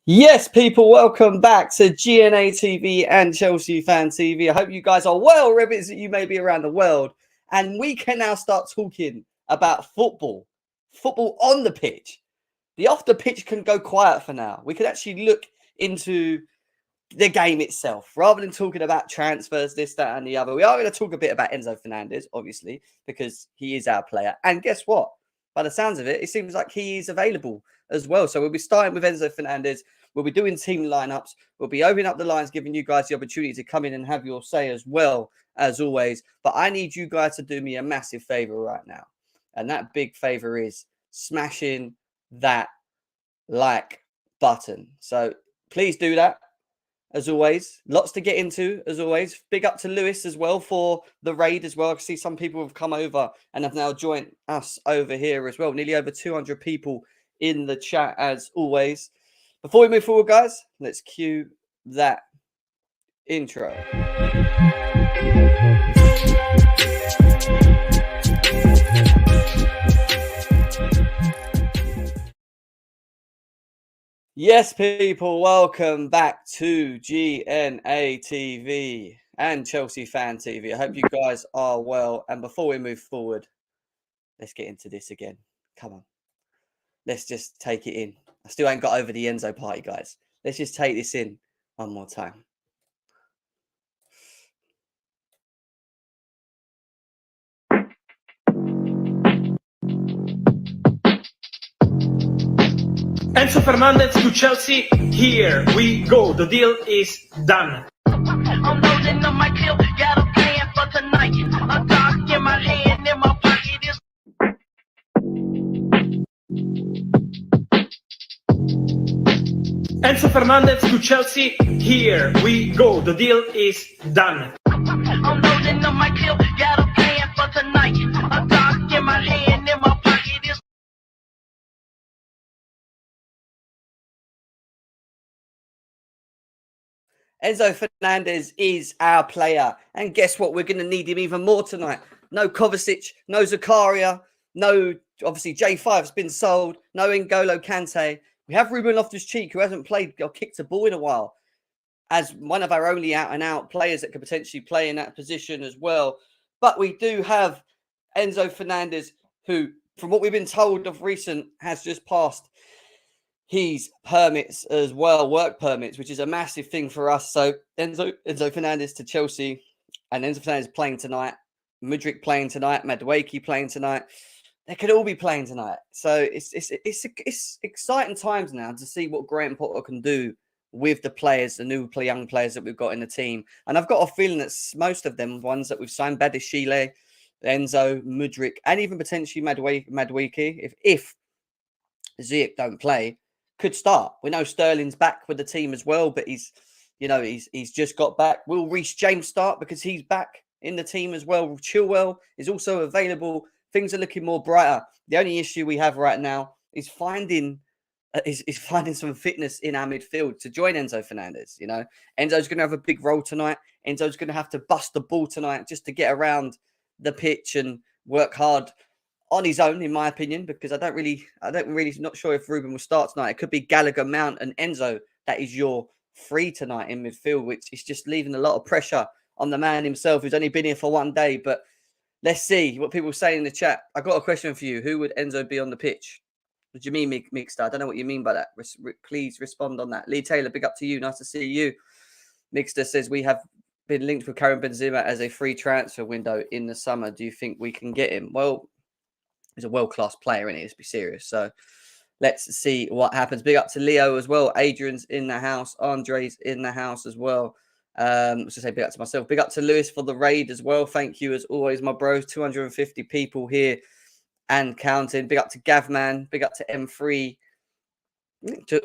Yes, people, welcome back to GNA TV and Chelsea Fan TV. I hope you guys are well, rabbits that you may be around the world. And we can now start talking about football on the pitch. The off the pitch can go quiet for now. We can actually look into the game itself rather than talking about transfers, this, that, and the other. We are going to talk a bit about Enzo Fernandez, obviously, because he is our player. And guess what? By the sounds of it, it seems like he is available as well. So we'll be starting with Enzo Fernandez. We'll be doing team lineups. We'll be opening up the lines, giving you guys the opportunity to come in and have your say as well, as always. But I need you guys to do me a massive favor right now. And that big favor is smashing that like button. So please do that. As always, lots to get into, as always. Big up to Lewis as well for the raid as well. I can see some people have come over and have now joined us over here as well. Nearly over 200 people in the chat, as always. Before we move forward, guys, let's cue that intro. Yes, people, welcome back to GNA TV and Chelsea Fan TV. I hope you guys are well. And before we move forward, let's get into this again. Come on. Let's just take it in. I still ain't got over the Enzo party, guys. Let's just take this in one more time. Enzo Fernandez to Chelsea, here we go, the deal is done. I'm loading on my deal, got a plan for tonight. A dog in my hand, in my pocket is... Enzo Fernandez to Chelsea, here we go, the deal is done. I'm loading on my deal, got a plan for tonight. A dog in my hand, in my pocket is... Enzo Fernandez is our player. And guess what? We're going to need him even more tonight. No Kovacic, no Zakaria, no, obviously, J5's been sold, no N'Golo Kante. We have Ruben Loftus-Cheek, who hasn't played or kicked a ball in a while, as one of our only out-and-out players that could potentially play in that position as well. But we do have Enzo Fernandez, who, from what we've been told of recent, has just passed his permits as well, work permits, which is a massive thing for us. So Enzo Fernandez to Chelsea, and Enzo Fernandez playing tonight, Mudryk playing tonight, Madueke playing tonight. They could all be playing tonight. So it's exciting times now to see what Graham Potter can do with the players, the new young players that we've got in the team. And I've got a feeling that most of them ones that we've signed, Badishile, Enzo, Mudryk, and even potentially Madueke, if Ziyech don't play, could start. We know Sterling's back with the team as well, but he's just got back. Will Reece James start because he's back in the team as well? Chilwell is also available. Things are looking more brighter. The only issue we have right now is finding some fitness in our midfield to join Enzo Fernandez. You know, Enzo's going to have a big role tonight. Enzo's going to have to bust the ball tonight just to get around the pitch and work hard on his own, in my opinion, because I don't really not sure if Ruben will start tonight. It could be Gallagher, Mount, and Enzo. That is your three tonight in midfield, which is just leaving a lot of pressure on the man himself, who's only been here for one day. But let's see what people say in the chat. I got a question for you. Who would Enzo be on the pitch? What do you mean, Mixter? I don't know what you mean by that. Please respond on that. Lee Taylor, big up to you. Nice to see you. Mixter says, we have been linked with Karim Benzema as a free transfer window in the summer. Do you think we can get him? Well, he's a world-class player, isn't he? Let's be serious. So let's see what happens. Big up to Leo as well. Adrian's in the house. Andre's in the house as well. Let's just say big up to myself. Big up to Lewis for the raid as well. Thank you as always, my bros. 250 people here and counting. Big up to Gavman. Big up to M3.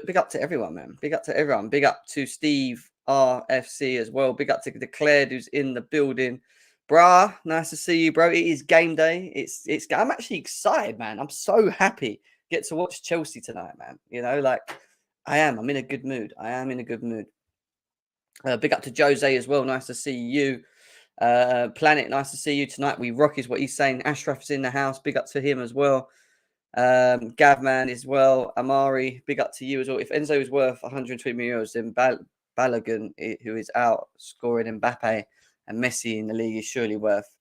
Big up to everyone, man. Big up to everyone. Big up to Steve RFC as well. Big up to Declared, who's in the building. Brah, nice to see you, bro. It is game day. I'm actually excited, man. I'm so happy get to watch Chelsea tonight, man. You know, like I am. I'm in a good mood. I am in a good mood. Big up to Jose as well. Nice to see you. Planet, nice to see you tonight. We rock is what he's saying. Ashraf's in the house. Big up to him as well. Gavman as well. Amari, big up to you as well. If Enzo is worth 120 million euros, then Balogun, who is out scoring Mbappe and Messi in the league, is surely worth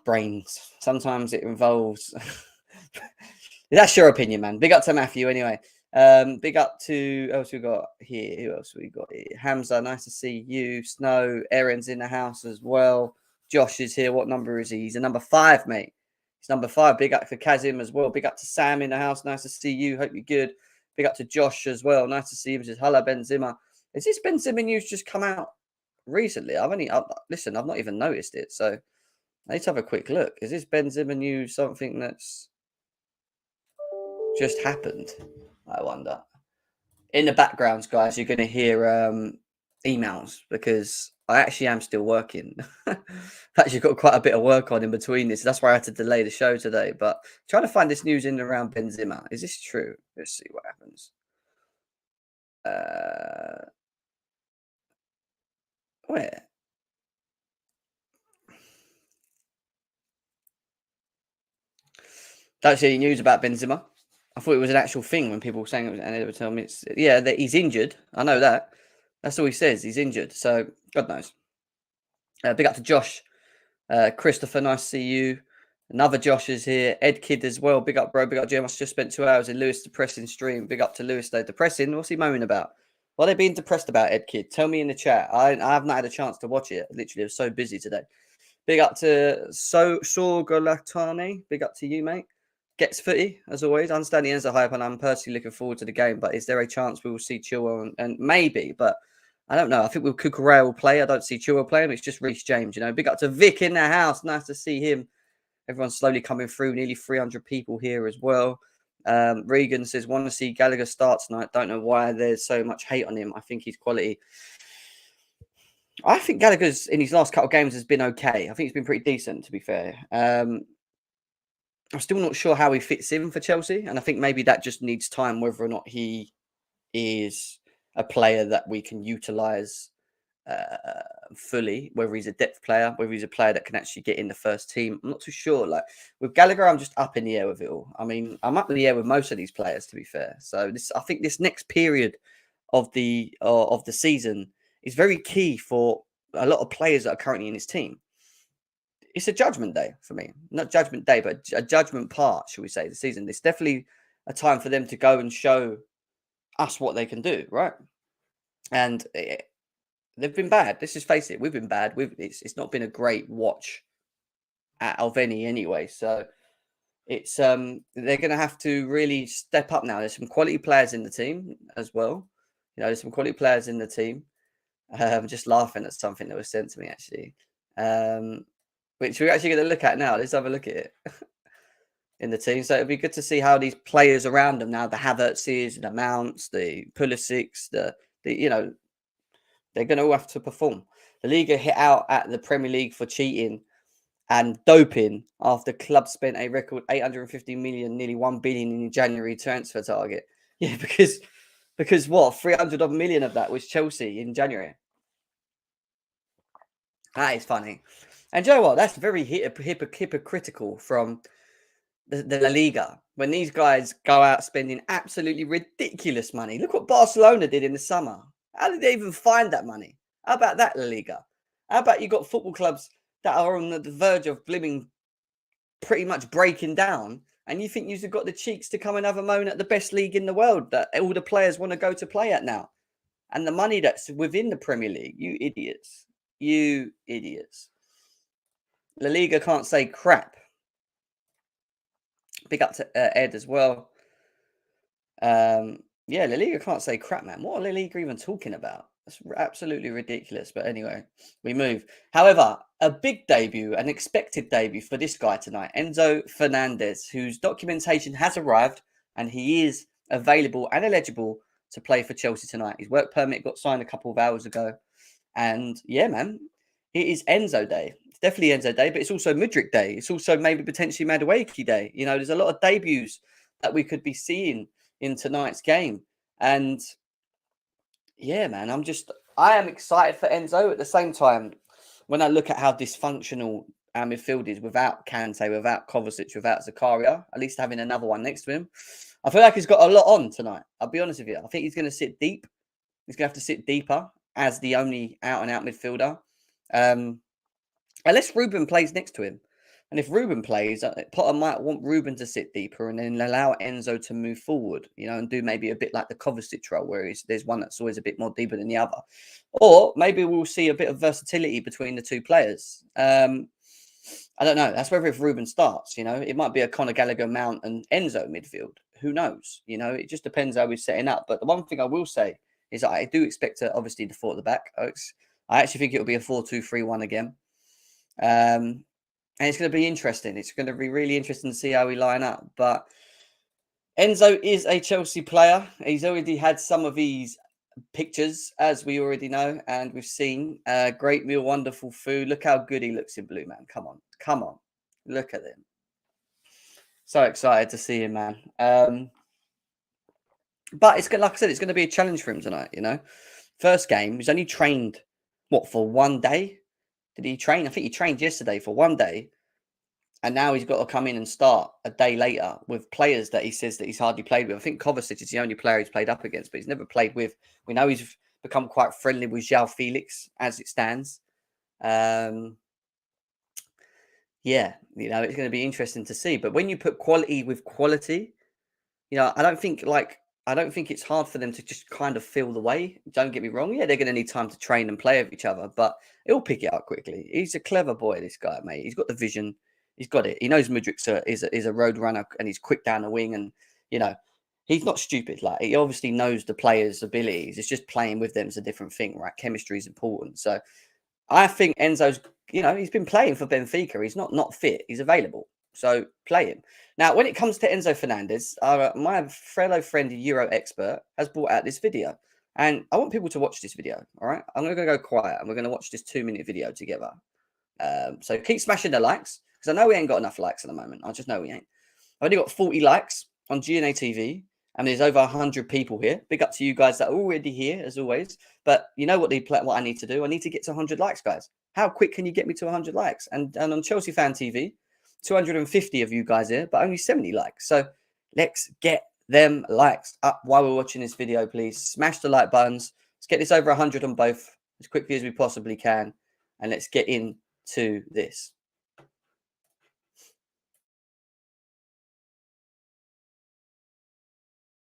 brains. Sometimes it involves. That's your opinion, man. Big up to Matthew anyway. Big up to who else we got here? Who else we got here? Hamza, nice to see you. Snow, Aaron's in the house as well. Josh is here. What number is he? He's a number 5, mate. He's number 5. Big up for Kazim as well. Big up to Sam in the house. Nice to see you. Hope you're good. Big up to Josh as well. Nice to see him. Says hello, Benzema. Is this Benzema news just come out recently? Listen, I've not even noticed it. So I need to have a quick look. Is this Benzema news something that's just happened? I wonder. In the backgrounds, guys, you're going to hear emails because I actually am still working. I've actually got quite a bit of work on in between this. That's why I had to delay the show today. But trying to find this news in and around Benzema. Is this true? Let's see what happens. Where? Don't see any news about Benzema. I thought it was an actual thing when people were saying it, and they were telling me that he's injured. I know that. That's all he says. He's injured. So God knows. Big up to Josh, Christopher. Nice to see you. Another Josh is here. Ed Kidd as well. Big up, bro. Big up, Jim. I just spent 2 hours in Lewis' depressing stream. Big up to Lewis though. Depressing? What's he moaning about? What are they being depressed about, Ed Kidd? Tell me in the chat. I have not had a chance to watch it. Literally, I was so busy today. Big up to Sorgolatane. Big up to you, mate. Gets footy, as always. I understand the Enzo hype, and I'm personally looking forward to the game. But is there a chance we will see Chilwell? And maybe, but I don't know. I think Cucurella will play. I don't see Chilwell playing. It's just Reece James, Big up to Vic in the house. Nice to see him. Everyone's slowly coming through. Nearly 300 people here as well. Regan says, want to see Gallagher start tonight. Don't know why there's so much hate on him. I think he's quality. I think Gallagher's in his last couple of games has been okay. I think he's been pretty decent, to be fair. I'm still not sure how he fits in for Chelsea. And I think maybe that just needs time, whether or not he is a player that we can utilise fully, whether he's a depth player, whether he's a player that can actually get in the first team. I'm not too sure. Like with Gallagher, I'm just up in the air with it all. I mean, I'm up in the air with most of these players, to be fair. So I think this next period of the season is very key for a lot of players that are currently in his team. It's a judgment day for me. Not judgment day, but a judgment part, should we say, the season. It's definitely a time for them to go and show us what they can do, right? And they've been bad. Let's just face it. We've been bad. It's not been a great watch at Alveni anyway. So it's they're going to have to really step up now. There's some quality players in the team as well. There's some quality players in the team. I'm just laughing at something that was sent to me, actually. Which we're actually going to look at now. Let's have a look at it in the team. So it'll be good to see how these players around them now, the Havertzes, the Mounts, the Pulisics, they're going to all have to perform. The league are hit out at the Premier League for cheating and doping after clubs spent a record 850 million, nearly 1 billion in January transfer target. Yeah, because what? 300 million of that was Chelsea in January. That is funny. And you know what? That's very hypocritical from the La Liga. When these guys go out spending absolutely ridiculous money. Look what Barcelona did in the summer. How did they even find that money? How about that, La Liga? How about you got football clubs that are on the verge of blimming pretty much breaking down, and you think you've got the cheeks to come and have a moan at the best league in the world that all the players want to go to play at now? And the money that's within the Premier League, you idiots. You idiots. La Liga can't say crap. Big up to Ed as well. Yeah, La Liga can't say crap, man. What are La Liga even talking about? That's absolutely ridiculous. But anyway, we move. However, a big debut, an expected debut for this guy tonight, Enzo Fernandez, whose documentation has arrived and he is available and eligible to play for Chelsea tonight. His work permit got signed a couple of hours ago. And yeah, man, it is Enzo Day. It's definitely Enzo Day, but it's also Mudryk Day. It's also maybe potentially Madueke Day. There's a lot of debuts that we could be seeing in tonight's game. And yeah, man, I am excited for Enzo. At the same time, when I look at how dysfunctional our midfield is without Kante, without Kovacic, without Zakaria, at least having another one next to him. I feel like he's got a lot on tonight. I'll be honest with you. I think he's going to sit deep. He's going to have to sit deeper as the only out-and-out midfielder. Unless Ruben plays next to him. And if Ruben plays, Potter might want Ruben to sit deeper and then allow Enzo to move forward, and do maybe a bit like the Kovacic role, where there's one that's always a bit more deeper than the other. Or maybe we'll see a bit of versatility between the two players. I don't know. That's whether if Ruben starts, it might be a Conor Gallagher, Mount and Enzo midfield. Who knows? It just depends how we're setting up. But the one thing I will say is that I do expect to, obviously, the 4 at the back. I actually think it'll be a 4-2-3-1 again. And it's going to be interesting. It's going to be really interesting to see how we line up. But Enzo is a Chelsea player. He's already had some of these pictures, as we already know, and we've seen. Great meal, wonderful food. Look how good he looks in blue, man. Come on. Look at him. So excited to see him, man. But it's like I said, it's going to be a challenge for him tonight. First game, he's only trained for 1 day. Did he train? I think he trained yesterday for 1 day. And now he's got to come in and start a day later with players that he says that he's hardly played with. I think Kovacic is the only player he's played up against, but he's never played with. We know he's become quite friendly with João Felix as it stands. Yeah, it's going to be interesting to see. But when you put quality with quality, I don't think it's hard for them to just kind of feel the way. Don't get me wrong. Yeah, they're going to need time to train and play with each other, but he'll pick it up quickly. He's a clever boy, this guy, mate. He's got the vision. He's got it. He knows Mudryk is a road runner and he's quick down the wing. And, he's not stupid. Like, he obviously knows the players' abilities. It's just playing with them is a different thing, right? Chemistry is important. So I think Enzo's, he's been playing for Benfica. He's not fit. He's available. So play him. Now, when it comes to Enzo Fernandez, my fellow friend, Euro expert, has brought out this video. And I want people to watch this video, all right? I'm going to go quiet and we're going to watch this 2-minute video together. So keep smashing the likes, because I know we ain't got enough likes at the moment. I just know we ain't. I've only got 40 likes on GNA TV, and there's over 100 people here. Big up to you guys that are already here, as always. But you know what I need to do? I need to get to 100 likes, guys. How quick can you get me to 100 likes? And on Chelsea Fan TV, 250 of you guys here, but only 70 likes. So let's get them likes up while we're watching this video, please. Smash the like buttons. Let's get this over 100 on both as quickly as we possibly can. And let's get into this.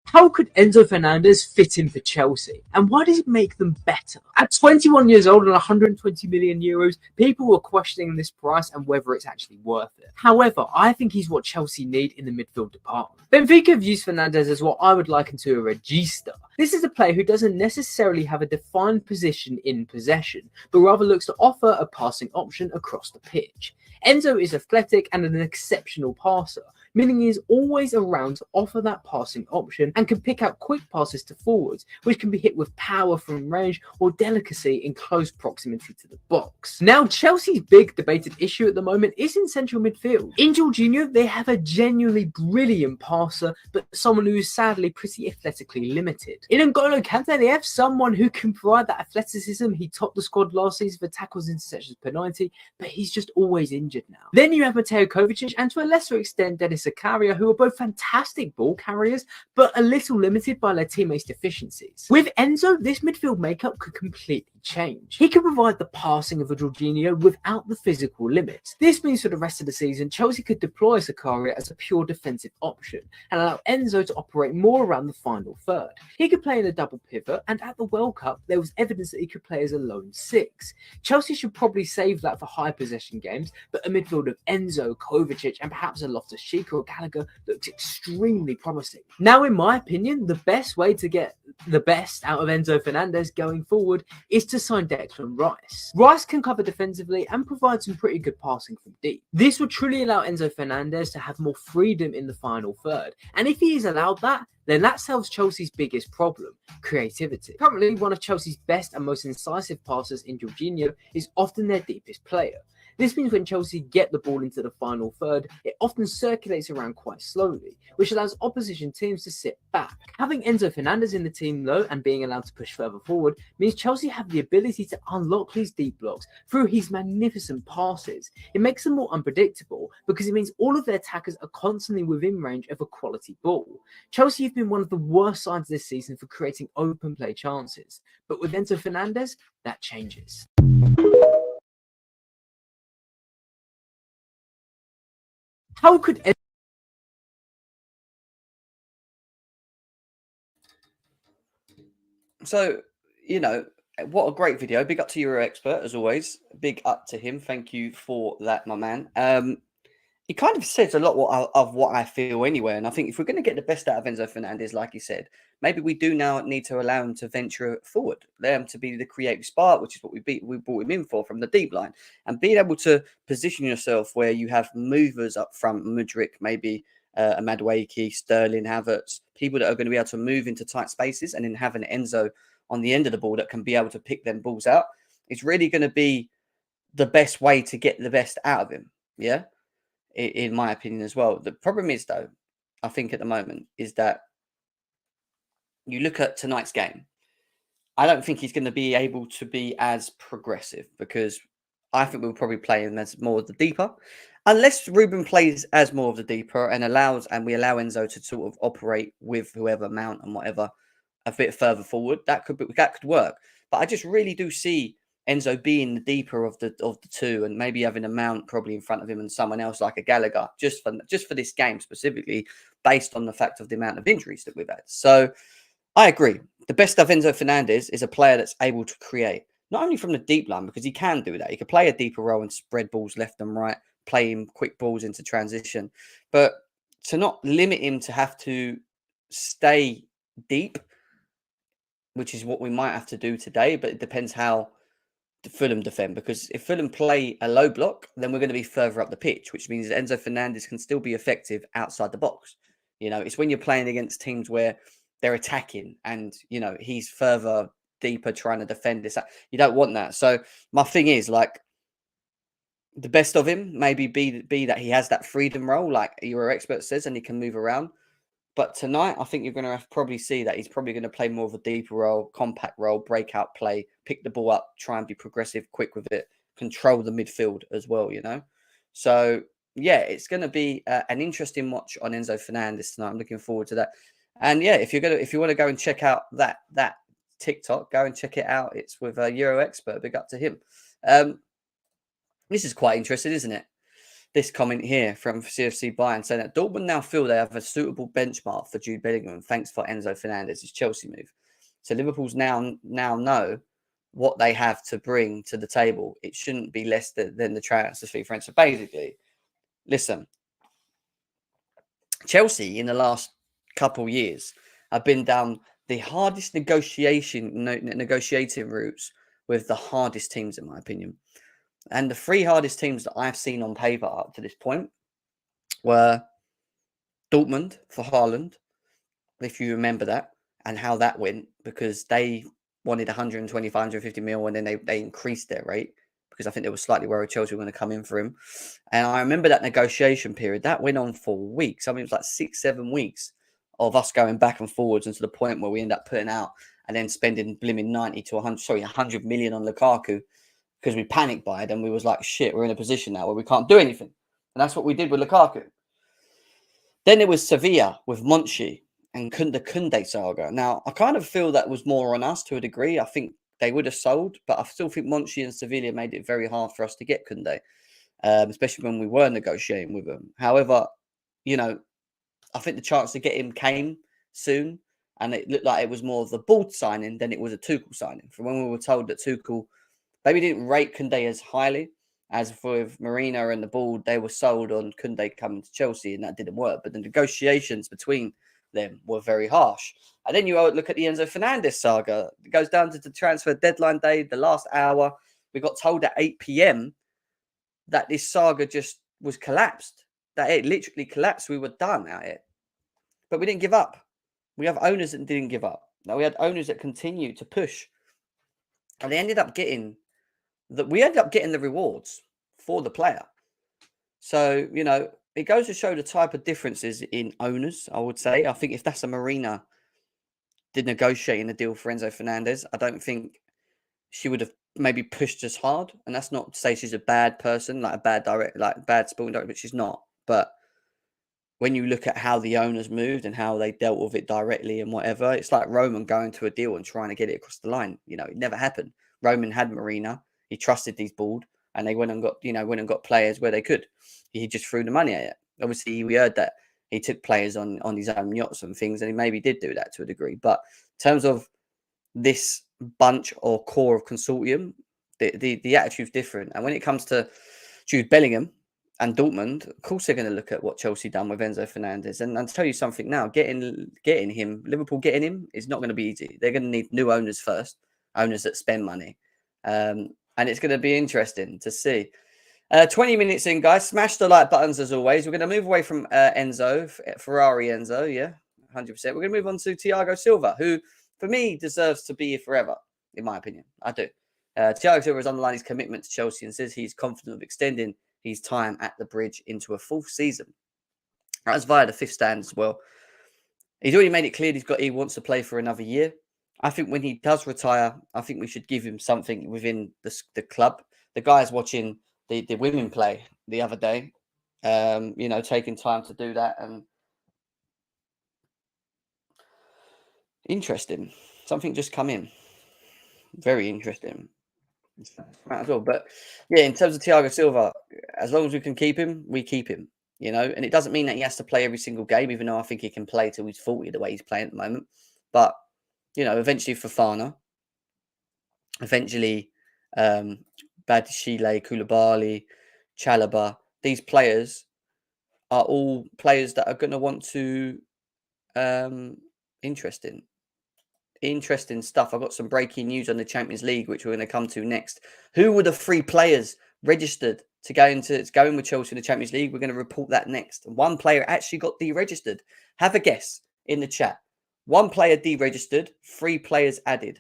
How could Enzo Fernandez fit in for Chelsea? And why does it make them better? At 21 years old and 120 million euros, people were questioning this price and whether it's actually worth it. However, I think he's what Chelsea need in the midfield department. Benfica views Fernandez as what I would liken to a regista. This is a player who doesn't necessarily have a defined position in possession, but rather looks to offer a passing option across the pitch. Enzo is athletic and an exceptional passer, meaning he is always around to offer that passing option and can pick out quick passes to forwards, which can be hit with power from range or delicacy in close proximity to the box. Now, Chelsea's big debated issue at the moment is in central midfield. In Jorginho, they have a genuinely brilliant passer, but someone who is sadly pretty athletically limited. In N'Golo Kante, they have someone who can provide that athleticism. He topped the squad last season for tackles, interceptions per 90, but he's just always injured now. Then you have Mateo Kovacic and to a lesser extent Dembele Savić, who are both fantastic ball carriers, but a little limited by their teammates' deficiencies. With Enzo, this midfield makeup could completely change. He can provide the passing of a Jorginho without the physical limits. This means for the rest of the season, Chelsea could deploy Savić as a pure defensive option and allow Enzo to operate more around the final third. He could play in a double pivot, and at the World Cup, there was evidence that he could play as a lone six. Chelsea should probably save that for high possession games, but a midfield of Enzo, Kovacic, and perhaps a Loftus-Cheek or Gallagher looks extremely promising. Now, in my opinion, the best way to get the best out of Enzo Fernandez going forward is to sign Declan Rice. Rice can cover defensively and provide some pretty good passing from deep. This would truly allow Enzo Fernandez to have more freedom in the final third, and if he is allowed that, then that solves Chelsea's biggest problem, creativity. Currently, one of Chelsea's best and most incisive passers in Jorginho is often their deepest player. This means when Chelsea get the ball into the final third, it often circulates around quite slowly, which allows opposition teams to sit back. Having Enzo Fernandez in the team though, and being allowed to push further forward, means Chelsea have the ability to unlock these deep blocks through his magnificent passes. It makes them more unpredictable because it means all of their attackers are constantly within range of a quality ball. Chelsea have been one of the worst sides this season for creating open play chances, but with Enzo Fernandez, that changes. How could So, you know, what a great video. Big up to Euro Expert, as always. Big up to him. Thank you for that, my man. He kind of says a lot of what I feel anyway. And I think if we're going to get the best out of Enzo Fernandez, like he said, maybe we do now need to allow him to venture forward, allow him to be the creative spark, which is what we brought him in for from the deep line. And being able to position yourself where you have movers up front, Mudryk, maybe Madueke, Sterling, Havertz, people that are going to be able to move into tight spaces, and then having Enzo on the end of the ball that can be able to pick them balls out. It's really going to be the best way to get the best out of him. Yeah. In my opinion as well. The problem is, though, I think at the moment, is that you look at tonight's game, I don't think he's going to be able to be as progressive, because I think we'll probably play him as more of the deeper. Unless Ruben plays as more of the deeper and we allow Enzo to sort of operate with whoever, Mount and whatever, a bit further forward, that could work. But I just really do see Enzo being the deeper of the two, and maybe having a Mount probably in front of him and someone else like a Gallagher, just for this game specifically, based on the fact of the amount of injuries that we've had. So I agree. The best of Enzo Fernandez is a player that's able to create, not only from the deep line, because he can do that. He can play a deeper role and spread balls left and right, playing quick balls into transition. But to not limit him to have to stay deep, which is what we might have to do today, but it depends how Fulham defend, because if Fulham play a low block, then we're going to be further up the pitch, which means Enzo Fernandez can still be effective outside the box. You know, it's when you're playing against teams where they're attacking and, you know, he's further deeper trying to defend this. You don't want that. So my thing is, like, the best of him maybe be that he has that freedom role, like your expert says, and he can move around. But tonight, I think you're going to probably see that he's probably going to play more of a deeper role, compact role, breakout play, pick the ball up, try and be progressive, quick with it, control the midfield as well, you know? So, yeah, it's going to be an interesting watch on Enzo Fernandez tonight. I'm looking forward to that. And, yeah, if you want to go and check out that TikTok, go and check it out. It's with a Euro Expert. Big up to him. This is quite interesting, isn't it? This comment here from CFC Bayern saying that Dortmund now feel they have a suitable benchmark for Jude Bellingham. Thanks for Enzo Fernandez's Chelsea move. So Liverpool's now know what they have to bring to the table. It shouldn't be less than the transfer fee for Enzo. So basically, listen, Chelsea in the last couple of years have been down the hardest negotiating routes with the hardest teams, in my opinion. And the three hardest teams that I've seen on paper up to this point were Dortmund for Haaland, if you remember that, and how that went, because they wanted 125, 150 mil, and then they increased their rate, because I think they were slightly worried Chelsea were going to come in for him. And I remember that negotiation period. That went on for weeks. I mean, it was like 6-7 weeks of us going back and forwards, and to the point where we end up putting out and then spending blimmin' 100 million on Lukaku, because we panic buyed and we was like, shit, we're in a position now where we can't do anything. And that's what we did with Lukaku. Then it was Sevilla with Monchi and the Koundé saga. Now, I kind of feel that was more on us to a degree. I think they would have sold, but I still think Monchi and Sevilla made it very hard for us to get Koundé, especially when we were negotiating with them. However, you know, I think the chance to get him came soon, and it looked like it was more of the Bald signing than it was a Tuchel signing. From when we were told that Tuchel maybe didn't rate Koundé as highly as with Marina and the Ball, they were sold on Koundé coming to Chelsea, and that didn't work. But the negotiations between them were very harsh. And then you look at the Enzo Fernandez saga. It goes down to the transfer deadline day, the last hour. We got told at 8 p.m. that this saga just was collapsed, that it literally collapsed. We were done at it. But we didn't give up. We have owners that didn't give up. Now, we had owners that continued to push. And they ended up getting the rewards for the player. So, you know, it goes to show the type of differences in owners, I would say. I think if that's a Marina did negotiating a deal for Enzo Fernandez, I don't think she would have maybe pushed as hard. And that's not to say she's a bad person, like a bad bad sporting director, but she's not. But when you look at how the owners moved and how they dealt with it directly and whatever, it's like Roman going to a deal and trying to get it across the line. You know, it never happened. Roman had Marina. He trusted these board, and they went and got players where they could. He just threw the money at it. Obviously, we heard that he took players on his own yachts and things, and he maybe did do that to a degree. But in terms of this bunch or core of consortium, the attitude's different. And when it comes to Jude Bellingham and Dortmund, of course they're going to look at what Chelsea done with Enzo Fernandez. And I'll tell you something now, getting him, Liverpool getting him is not going to be easy. They're going to need new owners first, owners that spend money. And it's going to be interesting to see. 20 minutes in, guys. Smash the like buttons as always. We're going to move away from Enzo, Ferrari Enzo, yeah, 100%. We're going to move on to Thiago Silva, who, for me, deserves to be here forever, in my opinion. I do. Thiago Silva has underlined his commitment to Chelsea and says he's confident of extending his time at the Bridge into a full season. That's via the fifth stand as well. He's already made it clear he wants to play for another year. I think when he does retire, I think we should give him something within the club. The guys watching the women play the other day, you know, taking time to do that, and interesting. Something just come in. Very interesting. As well. But yeah, in terms of Thiago Silva, as long as we can keep him, we keep him. You know, and it doesn't mean that he has to play every single game, even though I think he can play till he's 40 the way he's playing at the moment. But you know, eventually Fofana, eventually Badishile, Koulibaly, Chalobah, these players are all players that are going to want to interesting stuff. I've got some breaking news on the Champions League, which we're going to come to next. Who were the 3 players registered to go in with Chelsea in the Champions League? We're going to report that next. One player actually got deregistered. Have a guess in the chat. 1 player deregistered, 3 players added.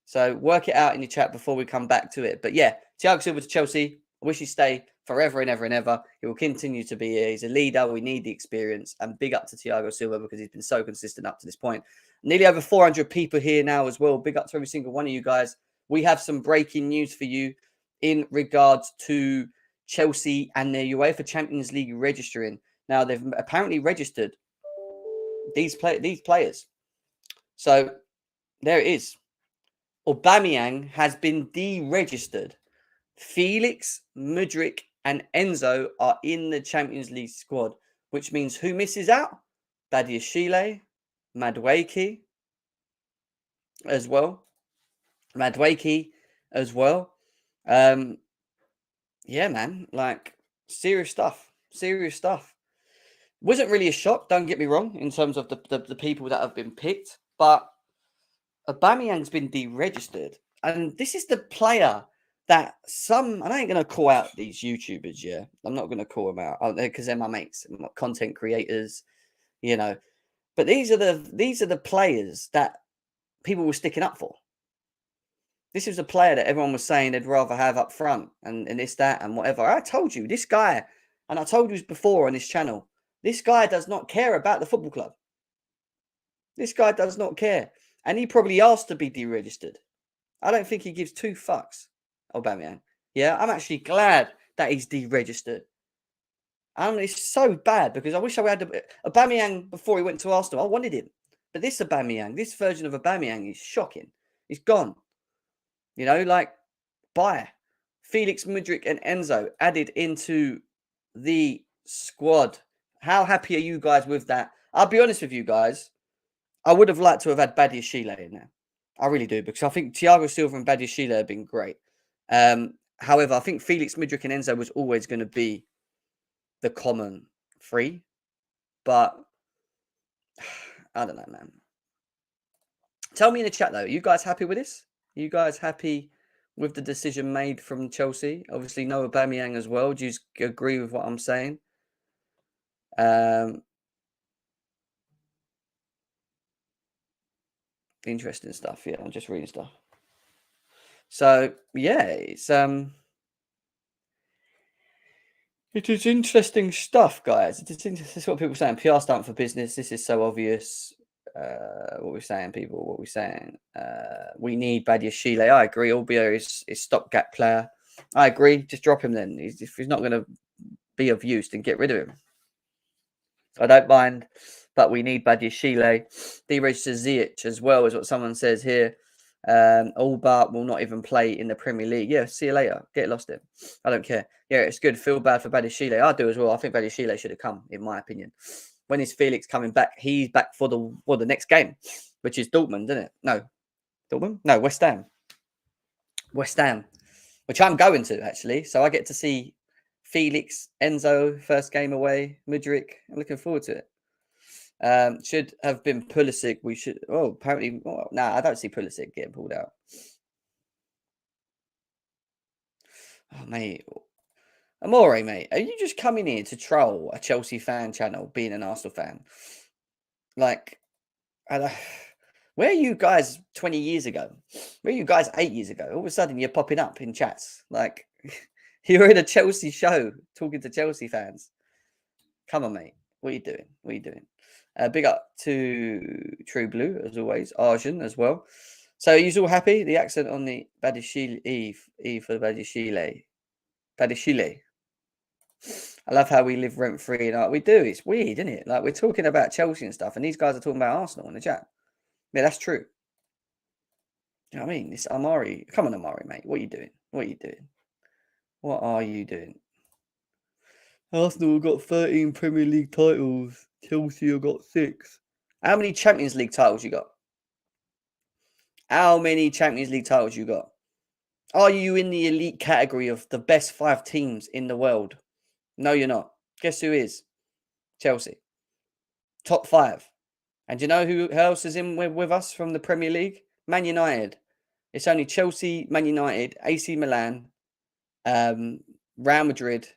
So work it out in the chat before we come back to it. But yeah, Thiago Silva to Chelsea. I wish he'd stay forever and ever and ever. He will continue to be here. He's a leader. We need the experience. And big up to Thiago Silva because he's been so consistent up to this point. Nearly over 400 people here now as well. Big up to every single one of you guys. We have some breaking news for you in regards to Chelsea and their UEFA Champions League registering. Now, they've apparently registered these players. So there it is. Aubameyang has been deregistered. Felix, Mudryk, and Enzo are in the Champions League squad, which means who misses out? Badiashile, Madueke as well. Yeah, man, like serious stuff. Wasn't really a shock, don't get me wrong, in terms of the people that have been picked, but Aubameyang's been deregistered. And this is the player that and I ain't going to call out these YouTubers, yeah. I'm not going to call them out because they're my mates, content creators, you know. But these are the players that people were sticking up for. This was a player that everyone was saying they'd rather have up front and this, that, and whatever. I told you, this guy, and I told you before on this channel, this guy does not care about the football club. This guy does not care. And he probably asked to be deregistered. I don't think he gives 2 fucks, Aubameyang. Yeah, I'm actually glad that he's deregistered. And it's so bad because I wish I had Aubameyang before he went to Arsenal. I wanted him. But this Aubameyang, this version of Aubameyang is shocking. He's gone. You know, like, bye. Felix, Mudryk, and Enzo added into the squad. How happy are you guys with that? I'll be honest with you guys. I would have liked to have had Badiashile in there. I really do, because I think Thiago Silva and Badiashile have been great. However, I think Felix, Mudryk, and Enzo was always going to be the common 3. But I don't know, man. Tell me in the chat, though. Are you guys happy with this? Are you guys happy with the decision made from Chelsea? Obviously, no Aubameyang as well. Do you agree with what I'm saying? Interesting stuff. Yeah, I'm just reading stuff. So yeah, it's It is interesting stuff, guys. This is what people are saying. PR stunt for business. This is so obvious. What we're saying, people. What we're saying. We need Badiashile. I agree. Albio is stopgap player. I agree. Just drop him then. If he's not going to be of use, then get rid of him. I don't mind, but we need Badiashile. Deregister Savić as well, is what someone says here. Albert will not even play in the Premier League. Yeah, see you later. Get lost in. I don't care. Yeah, it's good. Feel bad for Badiashile. I do as well. I think Badiashile should have come, in my opinion. When is Felix coming back? He's back for the next game, which is Dortmund, isn't it? No. Dortmund? No, West Ham. West Ham, which I'm going to, actually. So I get to see Felix, Enzo, first game away, Mudryk. I'm looking forward to it. Should have been Pulisic. We should. Oh, apparently. Oh, nah, I don't see Pulisic getting pulled out. Oh, mate. Amore, mate. Are you just coming here to troll a Chelsea fan channel, being an Arsenal fan? Like, where are you guys 20 years ago? Where are you guys 8 years ago? All of a sudden, you're popping up in chats. Like, you're in a Chelsea show talking to Chelsea fans. Come on, mate. What are you doing? What are you doing? Big up to True Blue, as always. Arjun as well. So, are you all happy? The accent on the Badiashile, E for Badiashile. Badiashile. I love how we live rent-free. And we do. It's weird, isn't it? Like, we're talking about Chelsea and stuff, and these guys are talking about Arsenal in the chat. Yeah, that's true. You know what I mean? This Amari. Come on, Amari, mate. What are you doing? What are you doing? What are you doing? Arsenal have got 13 Premier League titles. Chelsea have got 6. How many Champions League titles you got? How many Champions League titles you got? Are you in the elite category of the best 5 teams in the world? No, you're not. Guess who is? Chelsea. Top 5. And do you know who else is in with us from the Premier League? Man United. It's only Chelsea, Man United, AC Milan, Real Madrid,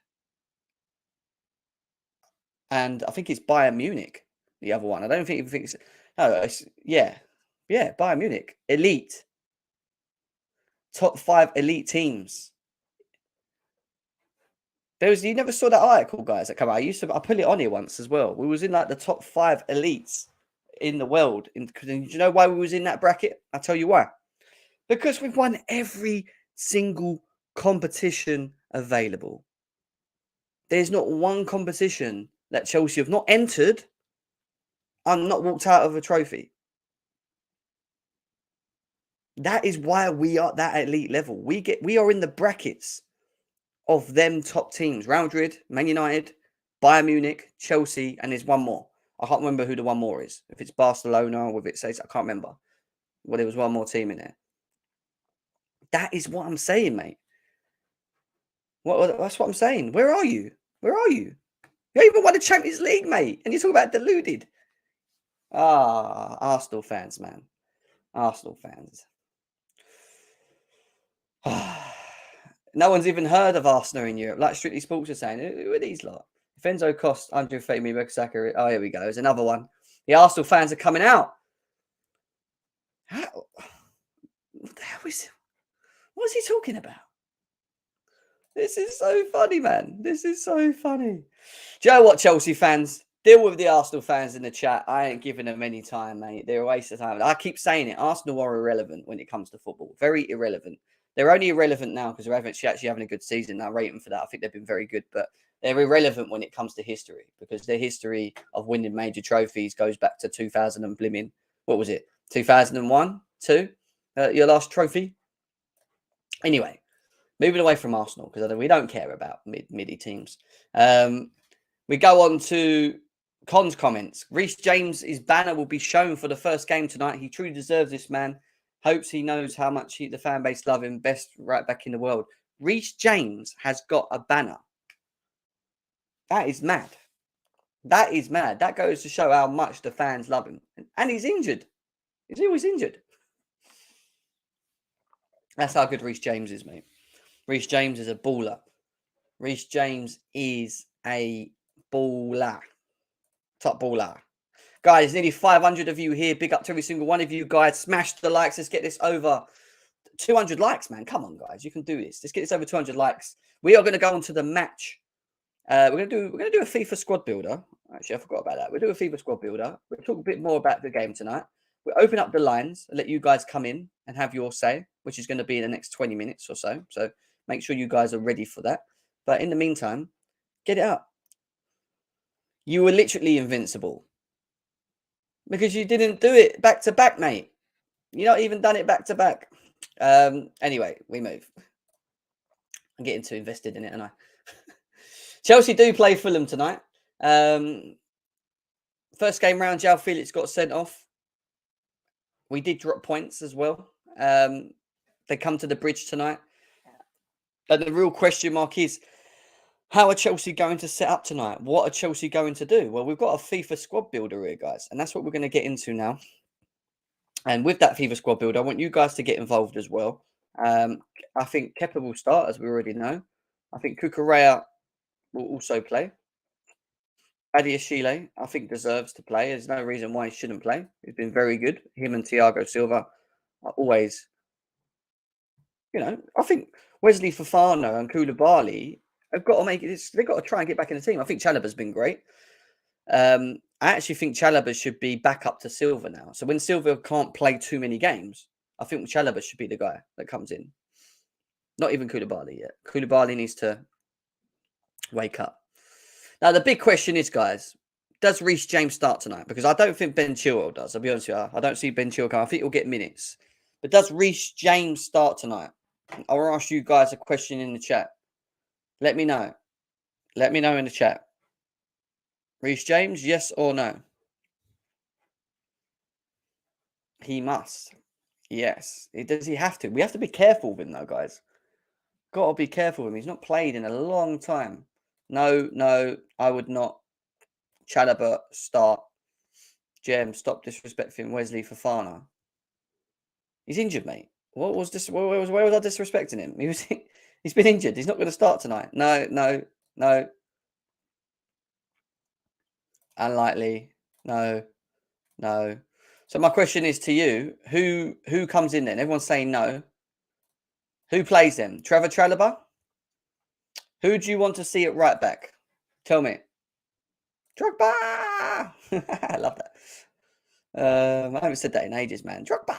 and I think it's Bayern Munich, the other one. I don't think it's... No, it's... Yeah, Bayern Munich. Elite. Top 5 elite teams. You never saw that article, guys, that come out. I put it on here once as well. We was in like the top 5 elites in the world. And do you know why we was in that bracket? I'll tell you why. Because we've won every single competition available. There's not one competition that Chelsea have not entered and not walked out of a trophy. That is why we are at that elite level. We are in the brackets of them top teams. Real Madrid, Man United, Bayern Munich, Chelsea, and there's one more. I can't remember who the one more is. If it's Barcelona or if it says, I can't remember. Well, there was one more team in there. That is what I'm saying, mate. That's what I'm saying. Where are you? Where are you? You even won the Champions League, mate. And you talk about deluded. Arsenal fans, man. Arsenal fans. No one's even heard of Arsenal in Europe. Like Strictly Sports are saying, who are these lot? If Enzo cost 130 million, Saka. Oh, here we go. There's another one. The Arsenal fans are coming out. What the hell is... What's he talking about? This is so funny, man. This is so funny. Do you know what, Chelsea fans? Deal with the Arsenal fans in the chat. I ain't giving them any time, mate. They're a waste of time. I keep saying it. Arsenal are irrelevant when it comes to football. Very irrelevant. They're only irrelevant now because they're actually having a good season. I rate them for that. I think they've been very good. But they're irrelevant when it comes to history because their history of winning major trophies goes back to 2000 and blimmin'. What was it? 2001? 2? Your last trophy? Anyway, moving away from Arsenal because we don't care about midi teams. We go on to Con's comments. Reece James' banner will be shown for the first game tonight. He truly deserves this, man. Hopes he knows how much the fan base love him. Best right back in the world. Reece James has got a banner. That is mad. That is mad. That goes to show how much the fans love him. And he's injured. He's always injured. That's how good Reece James is, mate. Reece James is a baller. Reece James is a baller. Top baller. Guys, nearly 500 of you here. Big up to every single one of you guys. Smash the likes. Let's get this over 200 likes, man. Come on, guys. You can do this. Let's get this over 200 likes. We are going to go on to the match We're gonna do a FIFA squad builder. Actually, I forgot about that. We'll do a FIFA squad builder. We'll talk a bit more about the game tonight. We'll open up the lines and let you guys come in and have your say, which is going to be in the next 20 minutes or so. So make sure you guys are ready for that. But in the meantime, get it up. You were literally invincible because you didn't do it back to back, mate. You not even done it back to back. Anyway, we move. I'm getting too invested in it, and I. Chelsea do play Fulham tonight. First game round, João Felix got sent off. We did drop points as well. They come to the bridge tonight. But the real question mark is, how are Chelsea going to set up tonight? What are Chelsea going to do? Well, we've got a FIFA squad builder here, guys. And that's what we're going to get into now. And with that FIFA squad builder, I want you guys to get involved as well. I think Kepa will start, as we already know. I think Cucurella will also play. Adiashile, I think, deserves to play. There's no reason why he shouldn't play. He's been very good. Him and Thiago Silva are always, I think Wesley Fofana and Koulibaly have got to make it. They've got to try and get back in the team. I think Chalobah's been great. I actually think Chalobah should be back up to Silva now. So when Silva can't play too many games, I think Chalobah should be the guy that comes in. Not even Koulibaly yet. Koulibaly needs to wake up. Now, the big question is, guys, does Reece James start tonight? Because I don't think Ben Chilwell does. I'll be honest with you. I don't see Ben Chilwell coming. I think he'll get minutes. But does Reece James start tonight? I'll ask you guys a question in the chat. Let me know. Let me know in the chat. Reece James, yes or no? He must. Yes. Does he have to? We have to be careful with him, though, guys. Got to be careful with him. He's not played in a long time. No, I would not. Chalobah, start. Jem, stop disrespecting Wesley Fofana. He's injured, mate. What was this? Where was I disrespecting him? He's been injured. He's not going to start tonight. No. Unlikely. No. So my question is to you: who comes in then? Everyone's saying no. Who plays them? Trevor Chalobah? Who do you want to see at right back? Tell me. Drogba! I love that. I haven't said that in ages, man. Drogba!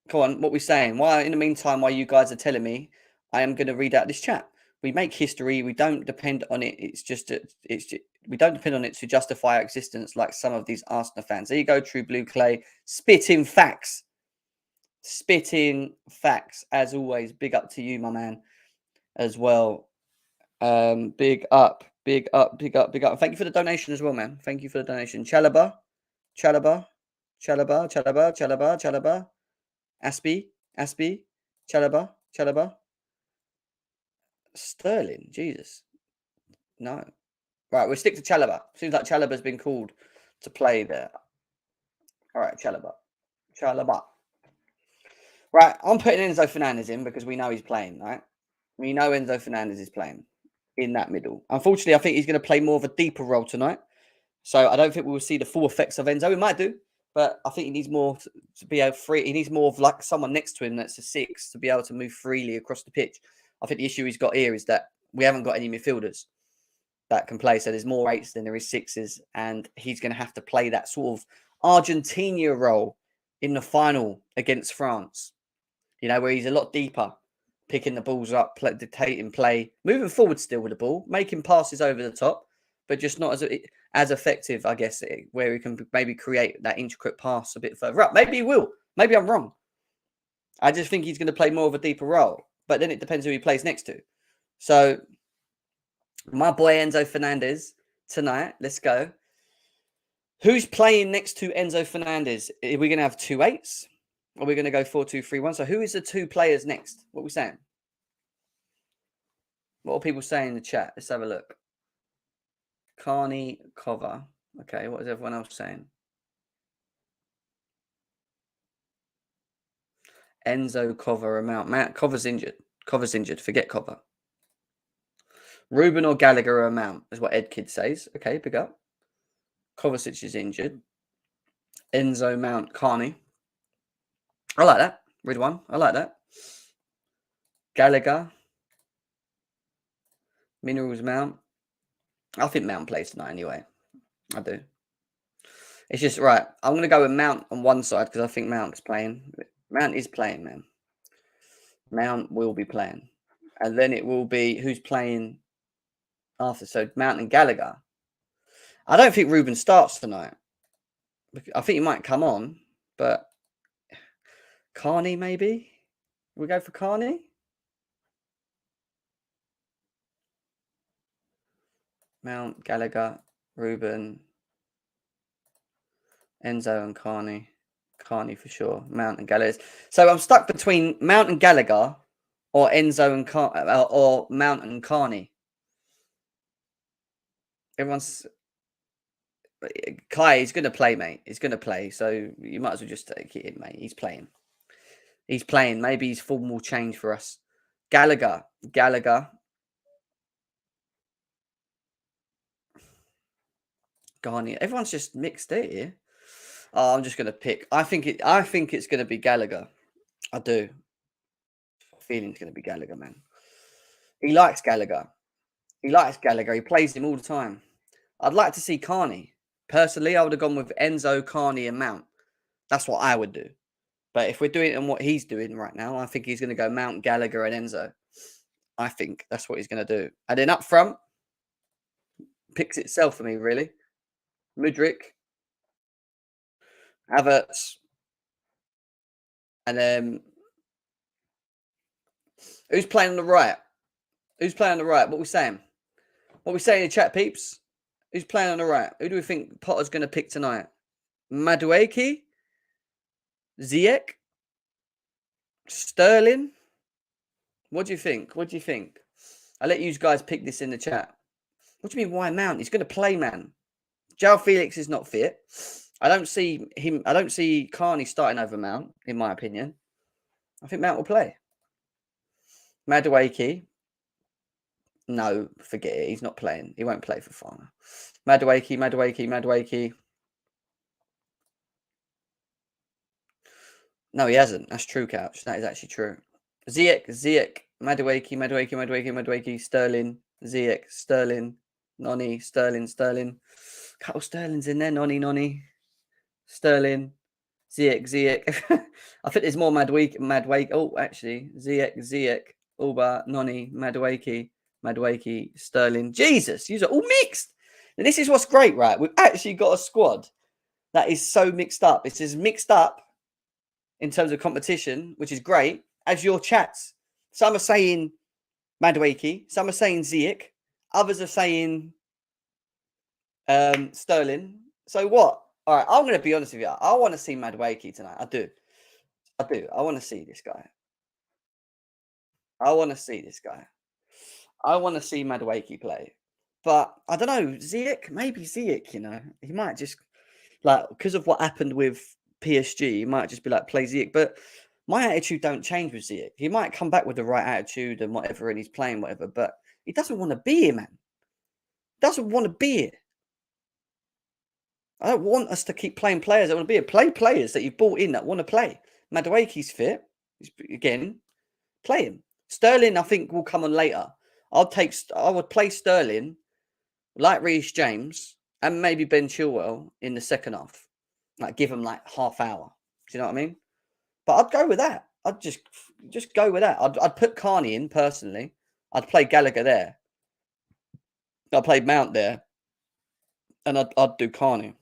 Come on, what are we saying? Why, in the meantime, while you guys are telling me, I am going to read out this chat. We make history. We don't depend on it. We don't depend on it to justify our existence like some of these Arsenal fans. There you go, True Blue Clay. Spitting facts. Spitting facts, as always. Big up to you, my man, as well. Big up. Thank you for the donation as well, man. Thank you for the donation. Chalobah. Aspie. Chalobah. Sterling. Jesus. No. Right, we'll stick to Chalobah. Seems like Chalobah's been called to play there. All right, Chalobah. Right, I'm putting Enzo Fernandez in because we know he's playing, right? We know Enzo Fernandez is playing in that middle. Unfortunately, I think he's going to play more of a deeper role tonight. So I don't think we will see the full effects of Enzo. We might do, but I think he needs more to be able free. He needs more of like someone next to him that's a 6 to be able to move freely across the pitch. I think the issue he's got here is that we haven't got any midfielders that can play. So there's more 8s than there is 6s. And he's going to have to play that sort of Argentina role in the final against France. Where he's a lot deeper, picking the balls up, dictating play, moving forward still with the ball, making passes over the top, but just not as effective, I guess, where he can maybe create that intricate pass a bit further up. Maybe he will. Maybe I'm wrong. I just think he's going to play more of a deeper role, but then it depends who he plays next to. So my boy Enzo Fernandez tonight, let's go. Who's playing next to Enzo Fernandez? Are we going to have 2 8s? Or are we going to go 4-2-3-1? So who is the 2 players next? What are we saying? What are people saying in the chat? Let's have a look. Carney, Cover. Okay, what is everyone else saying? Enzo, Cover, amount. Matt, Cover's injured. Forget Cover. Ruben or Gallagher amount is what Ed Kid says. Okay, big up. Kovacic is injured. Enzo, Mount, Carney. I like that. Read one. I like that. Gallagher. Minerals Mount. I think Mount plays tonight anyway. I do. It's just right. I'm going to go with Mount on one side because I think Mount's playing. Mount is playing, man. Mount will be playing. And then it will be who's playing after. So Mount and Gallagher. I don't think Ruben starts tonight. I think he might come on, but Carney maybe? We go for Carney? Mount, Gallagher, Ruben, Enzo and Carney. Carney for sure. Mount and Gallagher. So I'm stuck between Mount and Gallagher or Enzo and or Mount and Carney. Everyone's Kai is going to play, mate. He's going to play. So you might as well just take it in, mate. He's playing. He's playing. Maybe his form will change for us. Gallagher. Garnier. Everyone's just mixed here. Oh, I'm just going to pick. I think it's going to be Gallagher. I do. Feeling it's going to be Gallagher, man. He likes Gallagher. He plays him all the time. I'd like to see Carney. Personally, I would have gone with Enzo, Carney, and Mount. That's what I would do. But if we're doing it on what he's doing right now, I think he's going to go Mount, Gallagher, and Enzo. I think that's what he's going to do. And then up front, picks itself for me, really. Mudryk, Havertz, and then who's playing on the right? What are we saying? What are we saying in the chat, peeps? Who's playing on the right? Who do we think Potter's going to pick tonight? Madueke? Ziyech? Sterling? What do you think? I'll let you guys pick this in the chat. What do you mean, why Mount? He's going to play, man. João Felix is not fit. I don't see Carney starting over Mount, in my opinion. I think Mount will play. Madueke. No, forget it. He's not playing. He won't play for Farmer. Madueke. No, he hasn't. That's true, Couch. That is actually true. Ziyech. Madueke. Sterling. Ziyech. Sterling. Noni. Sterling. Couple Sterling's in there. Noni. Sterling. Ziyech. I think there's more Madueke. Oh, actually. Ziyech. Uba. Noni. Madueke, Sterling. Jesus, you're all mixed. And this is what's great, right? We've actually got a squad that is so mixed up. It's as mixed up in terms of competition, which is great, as your chats. Some are saying Madueke, some are saying Ziyech, others are saying Sterling. So what? All right, I'm going to be honest with you. I want to see Madueke tonight. I do. I want to see this guy. I want to see Madueke play. But I don't know, Ziyech, maybe Ziyech, he might just, because of what happened with PSG, he might just be play Ziyech. But my attitude don't change with Ziyech. He might come back with the right attitude and whatever, and he's playing whatever, but he doesn't want to be here, man. Doesn't want to be here. I don't want us to keep playing players that want to be here. Play players that you've brought in that want to play. Madueke's fit. Again, play him. Sterling, I think, will come on later. I would play Sterling like Reece James and maybe Ben Chilwell in the second half. Give him half hour. Do you know what I mean? But I'd go with that. I'd just go with that. I'd put Carney in personally. I'd play Gallagher there. I'd play Mount there. And I'd do Carney.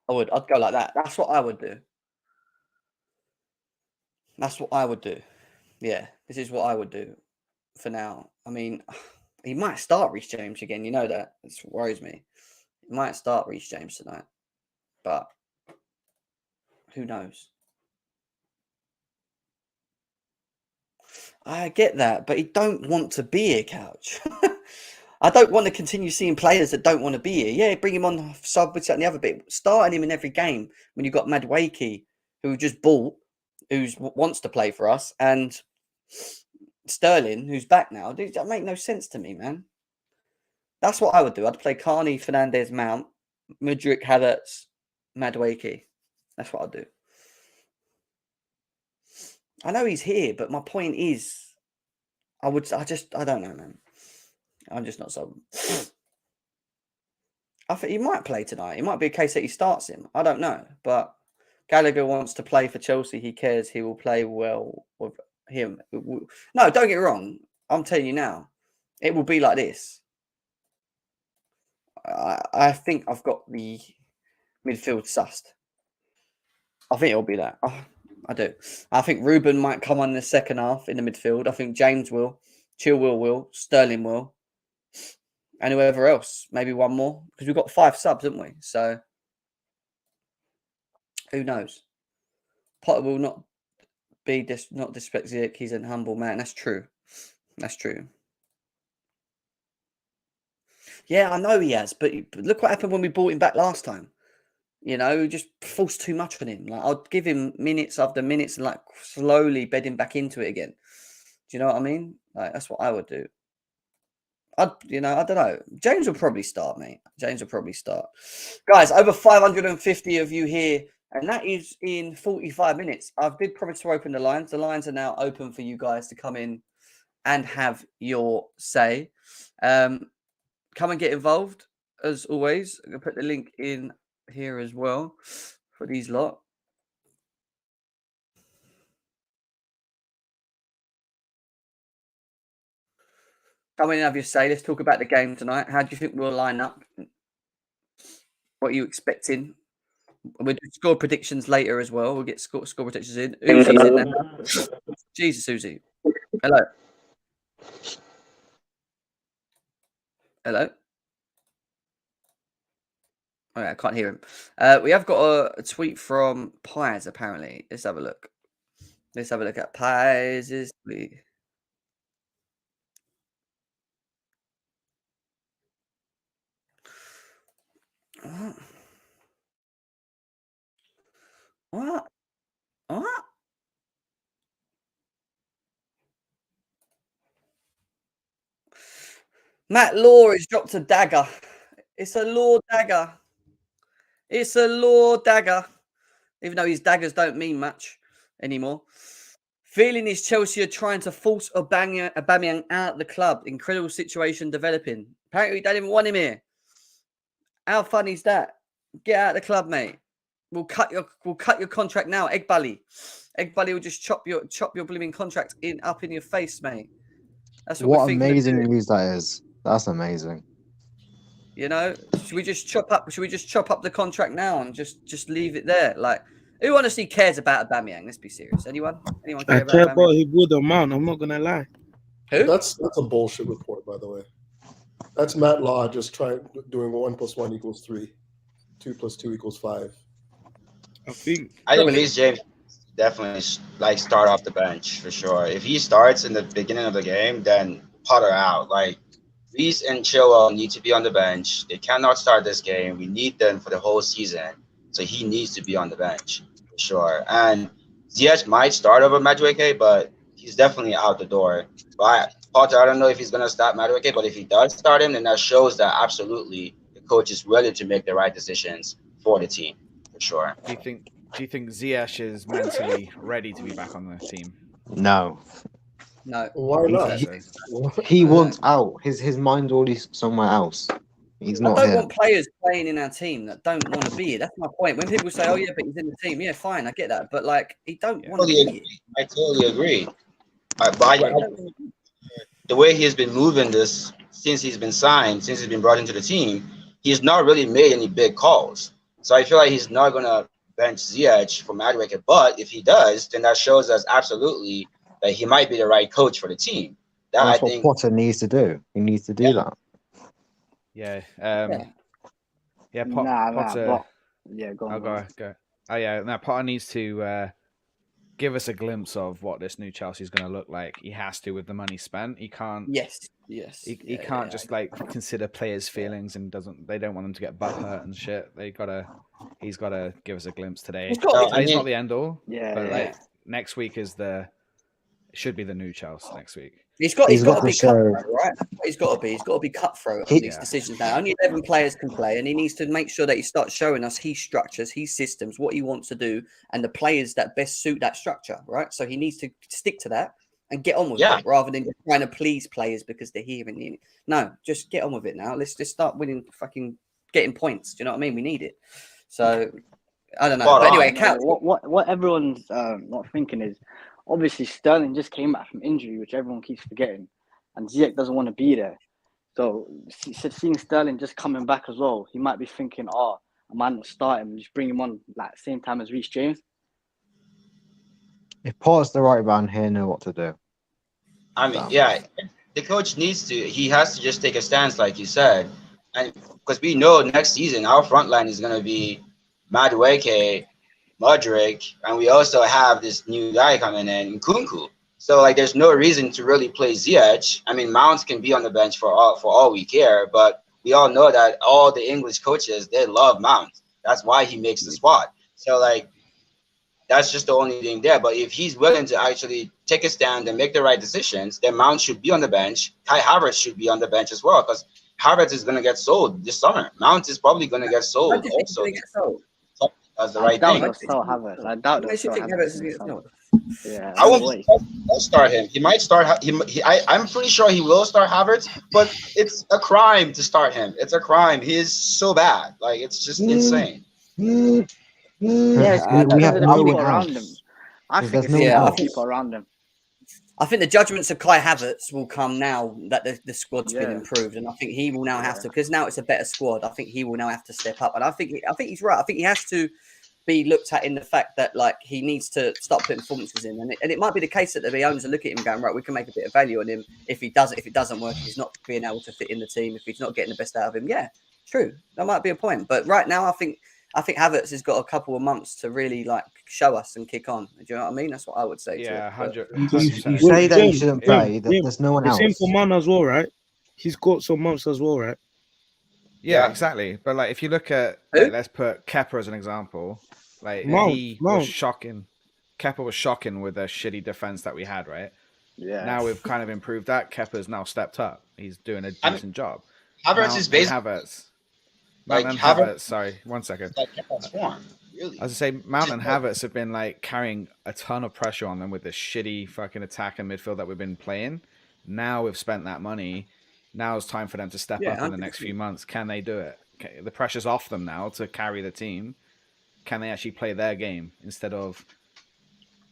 I'd go like that. That's what I would do. Yeah, this is what I would do for now. I mean, he might start Reece James again. You know that. It worries me. He might start Reece James tonight. But who knows? I get that, but he don't want to be here, Couch. I don't want to continue seeing players that don't want to be here. Yeah, bring him on sub with and the other bit. Starting him in every game when you've got Madueke, who just bought, who wants to play for us, and Sterling, who's back now. That make no sense to me, man. That's what I would do. I'd play Carney, Fernandez, Mount, Mudryk, Havertz, Madueke. That's what I'd do. I know he's here, but my point is, I don't know, man. I'm just not sold. I think he might play tonight. It might be a case that he starts him. I don't know. But Gallagher wants to play for Chelsea. He cares. He will play well with him. No, don't get me wrong. I'm telling you now, it will be like this. I think I've got the midfield sussed. I think it'll be that. Oh, I do. I think Ruben might come on in the second half in the midfield. I think James will. Chilwell will. Sterling will. And whoever else, maybe one more, because we've got 5 subs, haven't we? So who knows? Potter will not be not dyslexic. He's a humble man. That's true. That's true. Yeah, I know he has, but look what happened when we brought him back last time. You know, just forced too much on him. Like I'll give him minutes after minutes and like slowly bed him back into it again. Do you know what I mean? Like that's what I would do. I don't know. James will probably start, mate. James will probably start. Guys, over 550 of you here, and that is in 45 minutes. I did promise to open the lines. The lines are now open for you guys to come in and have your say. Come and get involved, as always. I'm going to put the link in here as well for these lot. Come in and have your say. Let's talk about the game tonight. How do you think we'll line up? What are you expecting? We'll do score predictions later as well. We'll get score predictions in. Uzi's in there. Jesus, Uzi. Hello. Hello. All right, I can't hear him. We have got a tweet from Pies, apparently. Let's have a look. Let's have a look at Pies' tweet. What? Matt Law has dropped a dagger. It's a Law dagger. It's a Law dagger. Even though his daggers don't mean much anymore. Feeling is Chelsea are trying to force Aubameyang out of the club. Incredible situation developing. Apparently, they didn't want him here. How funny is that? Get out of the club, mate. We'll cut your contract now. Egbali will just chop your blooming contract up in your face, mate. That's what we're thinking. What amazing news that is. That's amazing. You know, should we just chop up the contract now and just leave it there? Like, who honestly cares about Aubameyang? Let's be serious. Anyone I care about his good amount. I'm not gonna lie. Who? That's a bullshit report, by the way. That's Matt Law just doing 1 + 1 = 3, 2 + 2 = 5. I think Reece James definitely start off the bench for sure. If he starts in the beginning of the game, then Potter out. Like Reece and Chilwell need to be on the bench. They cannot start this game. We need them for the whole season, so he needs to be on the bench for sure. And Ziyech might start over Madueke, but he's definitely out the door. But Potter, I don't know if he's gonna start Madueke, but if he does start him, then that shows that absolutely the coach is ready to make the right decisions for the team. For sure. Do you think Ziyech is mentally ready to be back on the team? No. Why not? He wants out. His mind's already somewhere else. He's not I don't here. want players playing in our team that don't want to be here. That's my point. When people say, "Oh yeah, but he's in the team," yeah, fine, I get that. But like, he don't want to be here. I totally agree. The way he has been moving this since he's been signed, since he's been brought into the team, he's not really made any big calls. So I feel like he's not gonna bench Ziyech for Madueke. But if he does, then that shows us absolutely that he might be the right coach for the team. That's what Potter needs to do. He needs to do that. Yeah. Potter. Go on. Go. Oh yeah, now Potter needs to give us a glimpse of what this new Chelsea is going to look like. He has to with the money spent. He can't. Yes. He can't just like consider players' feelings and they don't want them to get butt hurt and shit. He's gotta give us a glimpse today. It's not the end all. But next week should be the new Chelsea next week. He's got to be cutthroat, right? He's got to be cutthroat on these decisions now. Only 11 players can play, and he needs to make sure that he starts showing us his structures, his systems, what he wants to do, and the players that best suit that structure, right? So he needs to stick to that and get on with it, rather than just trying to please players because they're here and there. No, just get on with it now. Let's just start winning, getting points. Do you know what I mean? We need it. So I don't know. But anyway, what everyone's not thinking is, obviously Sterling just came back from injury, which everyone keeps forgetting, and Ziyech doesn't want to be there. So seeing Sterling just coming back as well, he might be thinking, I might not start him, just bring him on like same time as Reece James. If Paul's the right man, he'll know what to do. I mean, the coach he has to just take a stance, like you said, and because we know next season our front line is going to be Madueke, Mudryk, and we also have this new guy coming in, Nkunku. So like, there's no reason to really play Ziyech. I mean, Mount can be on the bench for all we care, but we all know that all the English coaches, they love Mount. That's why he makes the squad. So like, that's just the only thing there. But if he's willing to actually take a stand and make the right decisions, then Mount should be on the bench. Kai Havertz should be on the bench as well, because Havertz is going to get sold this summer. Mount is probably going to get sold also. That's the right thing. I doubt that. Yeah, I won't start him. He might start. I'm pretty sure he will start Havertz, but it's a crime to start him. It's a crime. He is so bad. Like, it's just insane. Yeah, we have no people around him. I think it's people around him. I think the judgments of Kai Havertz will come now that the squad's been improved, and I think he will now have to, because now it's a better squad. I think he will now have to step up, and I think he's right. I think he has to be looked at in the fact that like he needs to start putting performances in, and it might be the case that the owners are looking at him going, right, we can make a bit of value on him if it doesn't work, if he's not being able to fit in the team, if he's not getting the best out of him. Yeah, true, that might be a point. But right now, I think Havertz has got a couple of months to really like show us and kick on. Do you know what I mean? That's what I would say. Yeah, 100%. You say that he shouldn't play. There's no one else. Same for Man as well, right? He's got some months as well, right? Yeah, exactly. But like, if you look at, like, let's put Kepa as an example. Like, he was shocking. Kepa was shocking with the shitty defense that we had, right? Yeah. Now we've kind of improved that. Kepa's now stepped up. He's doing a decent job. Havertz is basically Havertz. Sorry, 1 second. Like Kepa's form, really. As I say, Mount and Havertz have been like carrying a ton of pressure on them with the shitty fucking attack and midfield that we've been playing. Now we've spent that money. Now it's time for them to step up in the next few months. Can they do it? Okay, the pressure's off them now to carry the team. Can they actually play their game instead of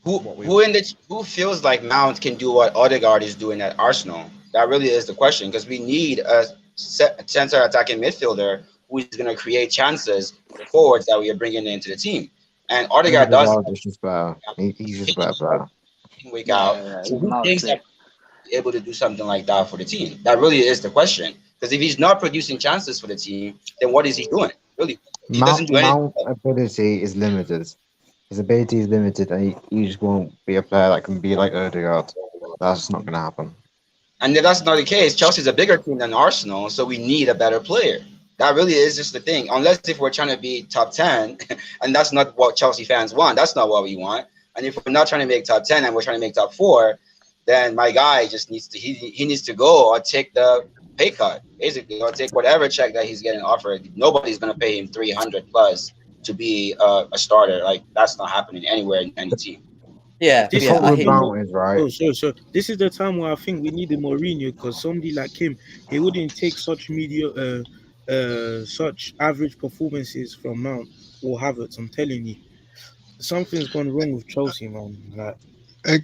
who feels like Mount can do what Odegaard is doing at Arsenal? That really is the question, because we need a center attacking midfielder who is going to create chances for the forwards that we are bringing into the team. And Odegaard He's just better. He's just better. Wake out. So who thinks that he's able to do something like that for the team? That really is the question. Because if he's not producing chances for the team, then what is he doing? Really, he doesn't do anything. Mount's ability is limited. His ability is limited, and he just won't be a player that can be like Odegaard. That's not going to happen. And if that's not the case, Chelsea's a bigger team than Arsenal, so we need a better player. That really is just the thing. Unless if we're trying to be top 10, and that's not what Chelsea fans want. That's not what we want. And if we're not trying to make top 10 and we're trying to make top 4, then my guy just needs to he needs to go or take the pay cut, basically, or take whatever check that he's getting offered. Nobody's going to pay him 300 plus to be a starter. Like, that's not happening anywhere in any team. Yeah, this is right. So this is the time where I think we need a Mourinho, because somebody like him, he wouldn't take such such average performances from Mount or Havertz. I'm telling you, something's gone wrong with Chelsea, man. Like,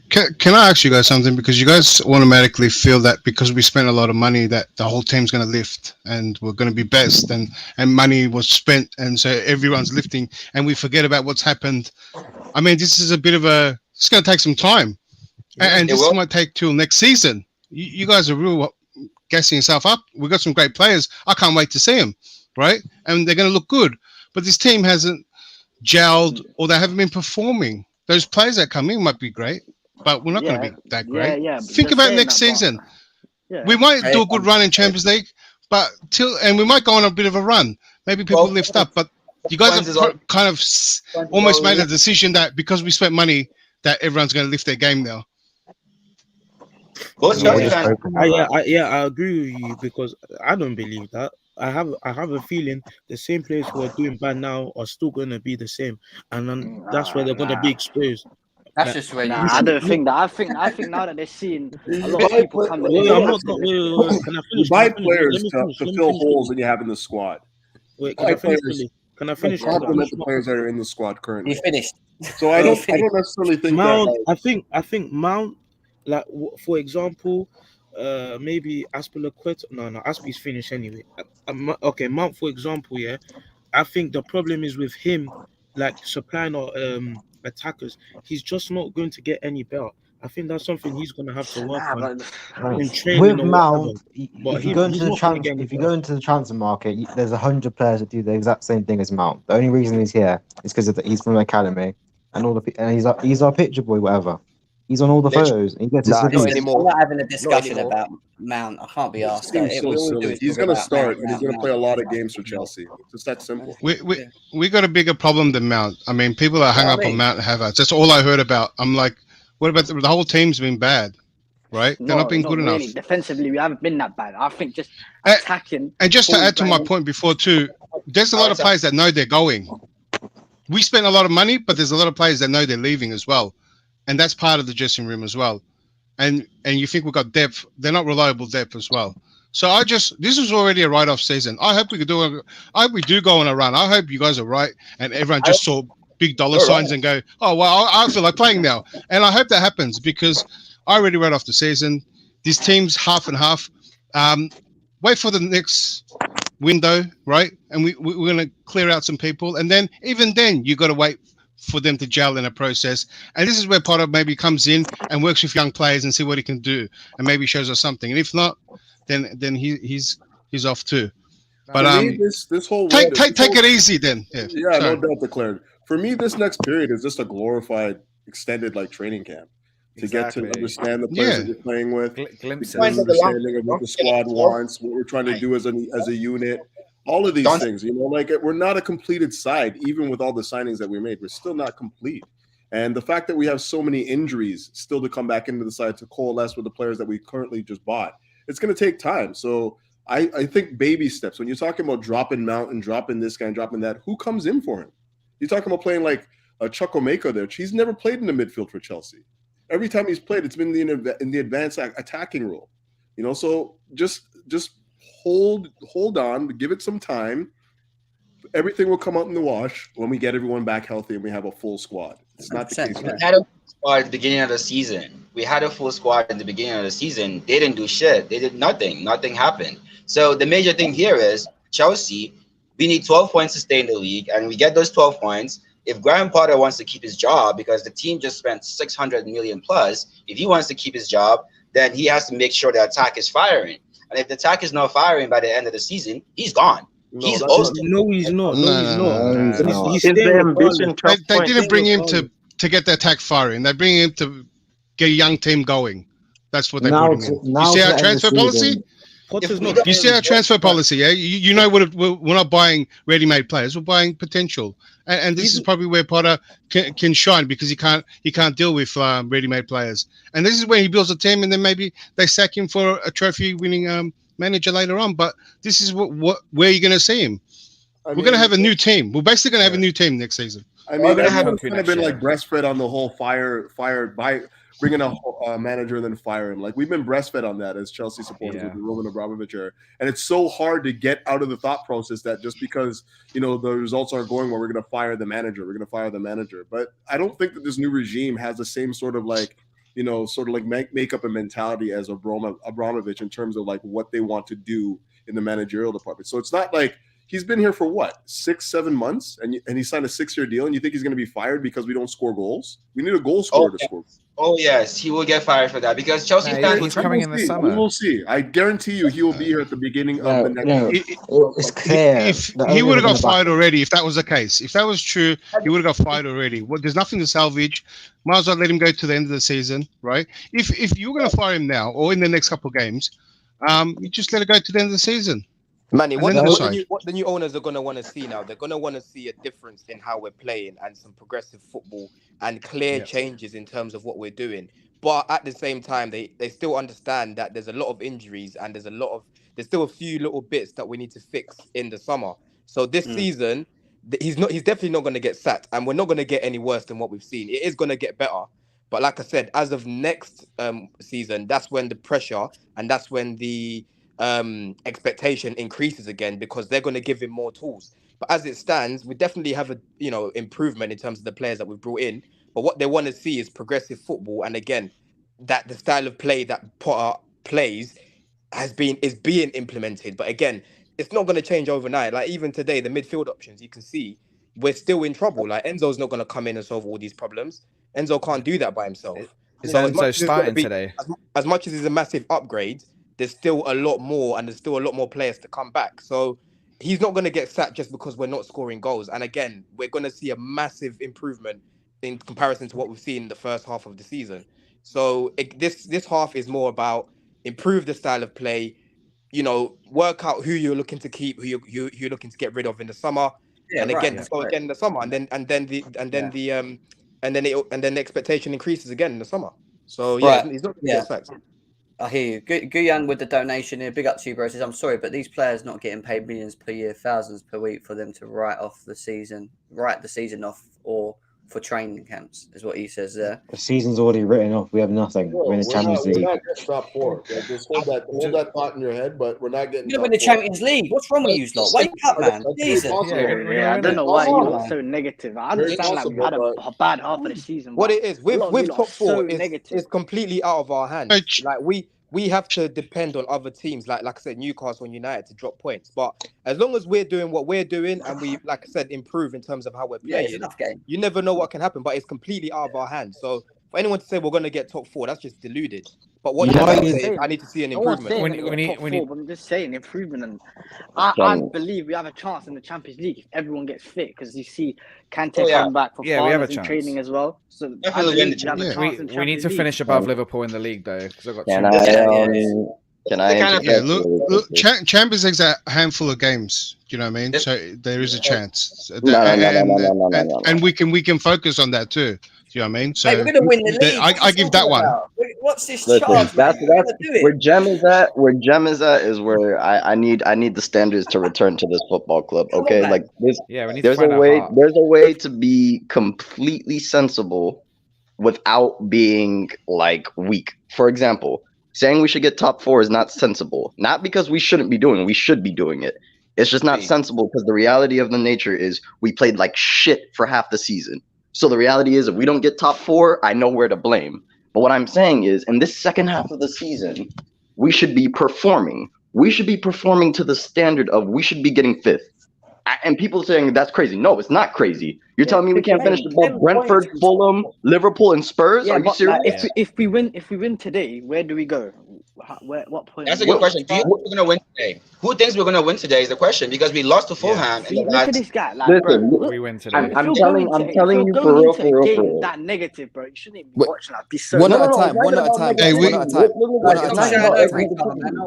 can I ask you guys something? Because you guys automatically feel that because we spent a lot of money that the whole team's going to lift and we're going to be best, and money was spent, and so everyone's lifting, and we forget about what's happened. I mean, this is a bit of a. It's going to take some time, and this might take till next season. You guys are real gassing yourself up. We've got some great players. I can't wait to see them, right? And they're going to look good. But this team hasn't gelled, or they haven't been performing. Those players that come in might be great, but we're not going to be that great. Think about next season. We might do a good run in Champions League, but and we might go on a bit of a run. Maybe people lift up, but you guys have kind of almost made a decision that because we spent money, that everyone's going to lift their game now. I agree with you, because I don't believe that. I have a feeling the same players who are doing bad now are still going to be the same, and then that's where they're going to be exposed. That's just when Nah, I don't think that. I think now that they're seeing a lot of buy people coming Wait, in. I'm not. Wait. Can I You finish? buy Let players me to finish. Let me fill finish. holes that you have in the squad. Wait, Buy can I finish? players Can I to finish? complement the players that are in the squad currently. you finished. So I don't necessarily think Mount. that. Like, I think Mount. Like for example, maybe Aspilicueta. No, Aspi's finished anyway. Okay, Mount for example. Yeah, I think the problem is with him, like supplying or attackers. He's just not going to get any better. I think that's something he's going to have to work on in training With or Mount, whatever. But if you go he's into the not going to get any if you better. go into the transfer market, there's 100 players that do the exact same thing as Mount. The only reason he's here is because he's from the academy, and he's our picture boy, whatever. He's on all the photos. And he gets his I'm reviews. not having a discussion about Mount. I can't be asked. seems so silly. He's going to start and he's going to play a lot of games for Chelsea. It's just that simple. We got a bigger problem than Mount. I mean, people are hung up on Mount and Havertz. That's all I heard about. I'm like, what about the whole team's been bad, right? They're not being good really. enough. Defensively, we haven't been that bad. I think just attacking. And just to add to my point before too, there's a lot of players that know they're going. We spent a lot of money, but there's a lot of players that know they're leaving as well. And that's part of the dressing room as well. And you think we've got depth. They're not reliable depth as well. So this was already a write-off season. I hope we could I hope we do go on a run. I hope you guys are right. And everyone just saw big dollar signs and go, oh, well, I feel like playing now. And I hope that happens because I already wrote off the season. These teams, half and half. Wait for the next window, right? And we're going to clear out some people. And then, even then, you got to wait for them to gel in a process. And this is where Potter maybe comes in and works with young players and see what he can do and maybe shows us something. And if not, then he's off too. But for me, this whole take it easy then. Yeah, no doubt declared. For me, this next period is just a glorified extended training camp to get to understand the players that you're playing with, glimpses, understanding of what the squad wants, what we're trying to do as a unit. All of these things, we're not a completed side, even with all the signings that we made. We're still not complete. And the fact that we have so many injuries still to come back into the side to coalesce with the players that we currently just bought, it's going to take time. So I think baby steps. When you're talking about dropping Mount and dropping this guy and dropping that, who comes in for him? You're talking about playing like a Chukwuemeka there. He's never played in the midfield for Chelsea. Every time he's played, it's been in the advanced attacking role. So just hold on, give it some time. Everything will come out in the wash when we get everyone back healthy and we have a full squad. It's not the case. We had a full squad at the beginning of the season. They didn't do shit. They did nothing. Nothing happened. So the major thing here is Chelsea, we need 12 points to stay in the league, and we get those 12 points. If Graham Potter wants to keep his job, because the team just spent 600 million plus, if he wants to keep his job, then he has to make sure the attack is firing. And if the attack is not firing by the end of the season, he's gone. He's ghosted. No, he's not. He's they didn't bring him to get the attack firing. They bring him to get a young team going. That's what they brought him in. You see our transfer policy? You see our transfer policy, yeah? You know what? We're not buying ready-made players. We're buying potential. And this is probably where Potter can shine because he can't deal with ready-made players. And this is where he builds a team, and then maybe they sack him for a trophy-winning manager later on. But this is where you're going to see him. We're going to have a new team. We're basically going to have a new team next season. I mean, everyone's kind of been breastfed on the whole fired by bringing a manager and then fire him. We've been breastfed on that as Chelsea supporters with the Roman Abramovich era. And it's so hard to get out of the thought process that just because, the results aren't going well, we're going to fire the manager. But I don't think that this new regime has the same sort of makeup and mentality as Abramovich in terms of what they want to do in the managerial department. So it's not like he's been here for 6-7 months and he signed a 6-year deal, and you think he's going to be fired because we don't score goals? We need a goal scorer to score. Oh yes, he will get fired for that because Chelsea fans. He's coming in the summer. We will see. I guarantee you, he will be here at the beginning of the next. It's clear. If he would have got fired already, if that was the case, if that was true, he would have got fired already. Well, there's nothing to salvage. Might as well let him go to the end of the season, right? If you're going to fire him now or in the next couple of games, you just let it go to the end of the season. Manny, what the new owners are going to want to see now, they're going to want to see a difference in how we're playing and some progressive football and clear changes in terms of what we're doing. But at the same time, they still understand that there's a lot of injuries and there's still a few little bits that we need to fix in the summer. So this season, he's definitely not going to get sacked, and we're not going to get any worse than what we've seen. It is going to get better. But like I said, as of next season, that's when the pressure and that's when the expectation increases again, because they're going to give him more tools. But as it stands, we definitely have a improvement in terms of the players that we've brought in. But what they want to see is progressive football, and again, that the style of play that Potter plays is being implemented. But again, it's not going to change overnight. Like even today, the midfield options, you can see we're still in trouble. Like Enzo's not going to come in and solve all these problems. Enzo can't do that by himself. Is Enzo starting today? As much as it's a massive upgrade, there's still a lot more, and there's still a lot more players to come back. So he's not going to get sacked just because we're not scoring goals. And again, we're going to see a massive improvement in comparison to what we've seen in the first half of the season. So this half is more about improve the style of play, work out who you're looking to keep, who you're looking to get rid of in the summer, again in the summer, and then the expectation increases again in the summer. So he's not going to get sacked. I hear you. Guyan with the donation here. Big up to you, bro. Says, I'm sorry, but these players not getting paid millions per year, thousands per week for them to write the season off, or for training camps, is what he says there. The season's already written off. We have nothing. We're in the Champions League. We're not getting top 4. Just hold that thought in your head, but we're not getting. You're going to win the Champions League. What's wrong with you, lot? Wake up, man. Jesus. I don't know why you're so negative. I understand that we had a bad half of the season. What it is, with top 4, it's completely out of our hands. Like we have to depend on other teams, like I said, Newcastle and United, to drop points. But as long as we're doing what we're doing and we, like I said, improve in terms of how we're playing, you never know what can happen. But it's completely out of our hands. So for anyone to say we're going to get top 4, that's just deluded. But what I need to see an improvement. I'm just saying improvement, and I believe we have a chance in the Champions League if everyone gets fit, because you see Kante come back for finals and training as well. So we need to finish above Liverpool in the league though, because I've got look, Champions League's a handful of games. Do you know what I mean? So there is a chance, and we can focus on that too. Do you know what I mean? So we're going to win the league. I give that one. What's this charge? That's where Gem is at. Where Gem is at is where I need the standards to return to this football club. Okay, like this. Yeah, we need there's a way. There's a way to be completely sensible without being like weak. For example, saying we should get top 4 is not sensible. Not because we shouldn't be doing it. We should be doing it. It's just not sensible because the reality of the nature is we played like shit for half the season. So the reality is, if we don't get top 4, I know where to blame. But what I'm saying is, in this second half of the season, we should be performing. We should be performing to the standard of we should be getting 5th. And people saying that's crazy. No, it's not crazy. You're telling me we can't finish above Brentford, Fulham, Liverpool, and Spurs? Are you serious? Like, if we win today, where do we go? What point? That's a good question. Do you think we're going to win today? Who thinks we're going to win today is the question, because we lost to Fulham. Look at this guy. Like, listen, bro, we win today. I'm telling you for real. That negative, bro. You shouldn't even be watching that. Be so one at a time. One at a time. No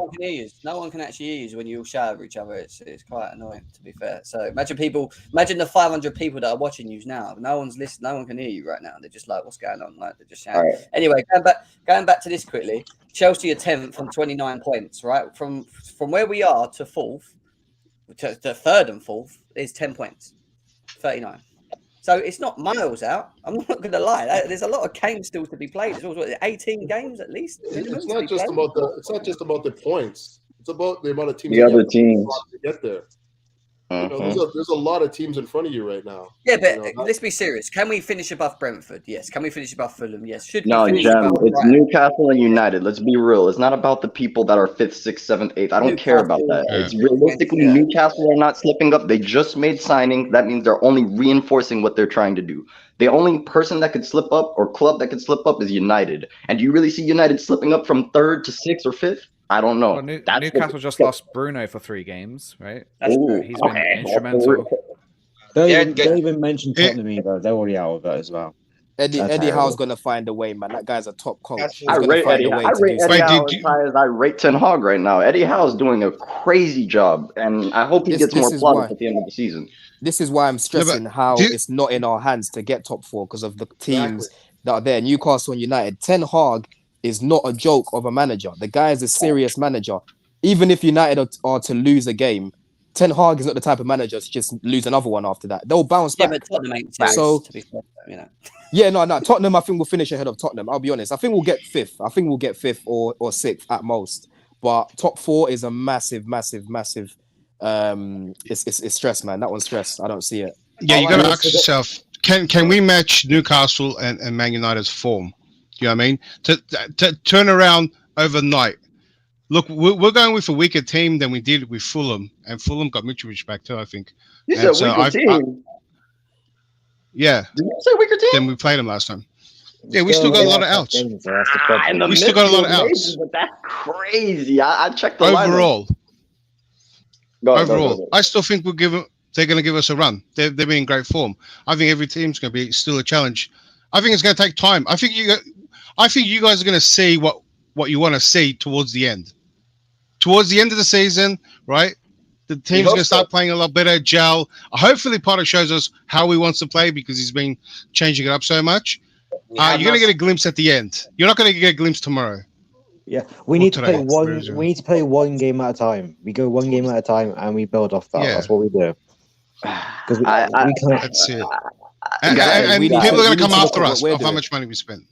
one can hear you. No one can actually hear you when you all shout over each other. It's quite annoying, to be fair. So imagine the 500 people that are watching you now. No one's listening. No one can hear you right now. They're just like, what's going on? Like, they're just shouting. Right. Anyway, going back to this quickly. Chelsea are 10th on 29 points, right? From where we are to 4th, to 3rd and 4th is 10 points, 39. So it's not miles out. I'm not going to lie. There's a lot of games still to be played. There's also 18 games at least. It's not just about the points. It's about the amount of teams. The other teams to get there. You know, there's a lot of teams in front of you right now. Yeah, but let's be serious. Can we finish above Brentford? Yes. Can we finish above Fulham? Yes. Should we finish Gem, above it's Newcastle and United. Let's be real. It's not about the people that are 5th, 6th, 7th, 8th. I don't care about that. It's realistically Newcastle are not slipping up. They just made signing. That means they're only reinforcing what they're trying to do. The only person that could slip up or club that could slip up is United. And do you really see United slipping up from 3rd to 6th or 5th? I don't know. Well, Newcastle just lost Bruno for 3 games, right? He's been instrumental. They even mentioned Tottenham either. They're already out of it as well. Eddie Howe's going to find a way, man. That guy's a top coach. I rate Eddie Howe as high as I rate Ten Hag right now. Eddie Howe's doing a crazy job, and I hope he gets more plaudits at the end of the season. This is why I'm stressing how it's not in our hands to get top 4 because of the teams that are there. Newcastle and United. Ten Hag is not a joke of a manager. The guy is a serious manager. Even if United are to lose a game, Ten Hag is not the type of manager to just lose another one after that. They'll bounce back. Yeah, but Tottenham ain't serious, So, to be fair, you know. Yeah, no. Tottenham, I think we'll finish ahead of Tottenham. I'll be honest. I think we'll get fifth. I think we'll get fifth or sixth at most. But top four is a massive. It's stress, man. That one's stress. I don't see it. Yeah, you got to ask yourself: Can we match Newcastle and Man United's form? You know what I mean? To turn around overnight. Look, we're going with a weaker team than we did with Fulham, and Fulham got Mitrovic back too, I think. You said weaker team. Yeah. Did you say weaker team? Then we played them last time. Yeah, we still got a lot of outs. We still got a lot of outs. But that's crazy. I checked the overall. Go. I still think they're going to give us a run. They're being in great form. I think every team's going to be still a challenge. I think it's going to take time. I think you guys are going to see what you want to see towards the end. Towards the end of the season, right? The team's going to start playing a lot better, gel. Hopefully, Potter shows us how he wants to play because he's been changing it up so much. You're going to get a glimpse at the end. You're not going to get a glimpse tomorrow. Yeah, we need to play one. We need to play one game at a time. We go one game at a time, and we build off that. That's what we do. Because we can't. That's it. And people are going to come after us of how much money we spent.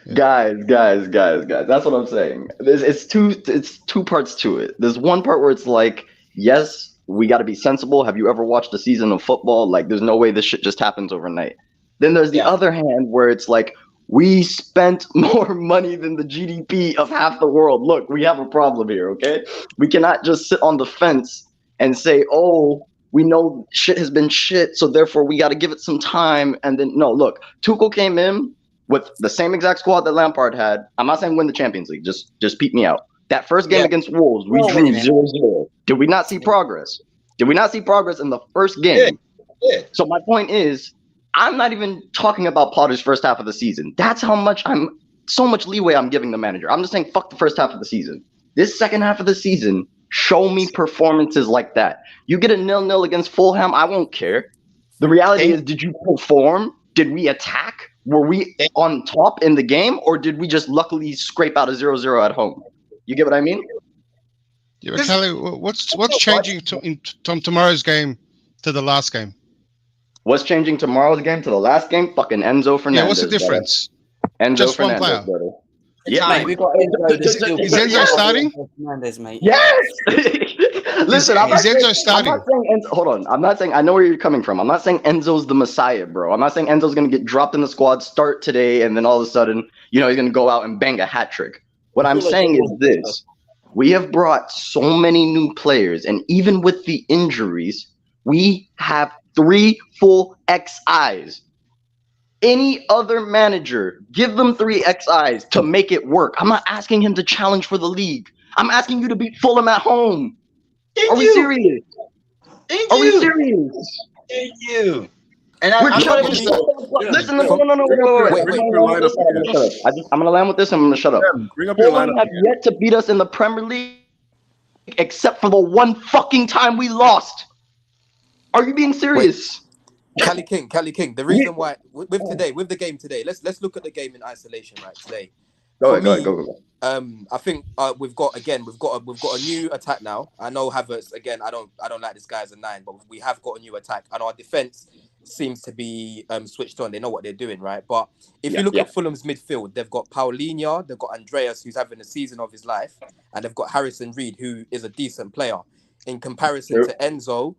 Yeah. Guys. That's what I'm saying. It's two parts to it. There's one part where it's like, yes, we got to be sensible. Have you ever watched a season of football? Like, there's no way this shit just happens overnight. Then there's the other hand where it's like, we spent more money than the GDP of half the world. Look, we have a problem here, okay? We cannot just sit on the fence and say, oh, we know shit has been shit, so therefore we got to give it some time. And then, no, look, Tuchel came in with the same exact squad that Lampard had. I'm not saying win the Champions League. Just peep me out. That first game against Wolves, we drew 0-0. Did we not see progress? Did we not see progress in the first game? Yeah. So my point is, I'm not even talking about Potter's first half of the season. That's how much so much leeway I'm giving the manager. I'm just saying, fuck the first half of the season. This second half of the season, show me performances like that. You get a 0-0 against Fulham, I won't care. The reality is, did you perform? Did we attack? Were we on top in the game, or did we just luckily scrape out a 0-0 at home? You get what I mean? Yeah, but Kelly, what's changing from tomorrow's game to the last game? What's changing tomorrow's game to the last game? Fucking Enzo Fernandez. Yeah, what's the difference? Enzo Just Fernandez, one player. brother. Yeah, mate, we've got Enzo. Is Enzo starting? Fernandez, mate. Yes. Listen, is Enzo starting? I'm not saying Enzo, hold on. I'm not saying, I know where you're coming from. I'm not saying Enzo's the Messiah, bro. I'm not saying Enzo's going to get dropped in the squad, start today, and then all of a sudden, he's going to go out and bang a hat trick. What I'm saying is this. We have brought so many new players, and even with the injuries, we have 3 full XIs. Any other manager, give them 3 XIs to make it work. I'm not asking him to challenge for the league. I'm asking you to beat Fulham at home. Are we serious? Are we serious? Thank you. And we're challenging. Listen, no. Wait. I'm gonna land with this. And I'm gonna shut up. Bring up your Fulham lineup. have yet to beat us in the Premier League, except for the one fucking time we lost. Are you being serious? Cali King. The reason why with the game today, let's look at the game in isolation, right? Today. Go ahead. I think we've got a new attack now. I know Havertz again. I don't like this guy as a 9, but we have got a new attack, and our defense seems to be switched on. They know what they're doing, right? But if you look at Fulham's midfield, they've got Paulinho, they've got Andreas, who's having a season of his life, and they've got Harrison Reed, who is a decent player. In comparison to Enzo,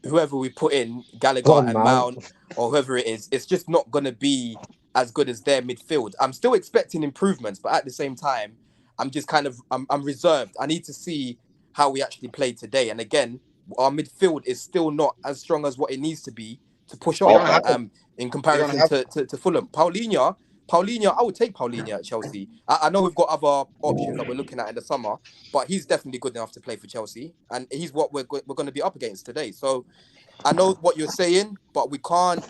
whoever we put in, Gallagher and Mount, or whoever it is, it's just not going to be as good as their midfield. I'm still expecting improvements, but at the same time, I'm just I'm reserved. I need to see how we actually play today. And again, our midfield is still not as strong as what it needs to be to push on in comparison to Fulham. Paulinho, I would take Paulinho at Chelsea. I know we've got other options that we're looking at in the summer, but he's definitely good enough to play for Chelsea, and he's what we're going to be up against today. So I know what you're saying, but we can't.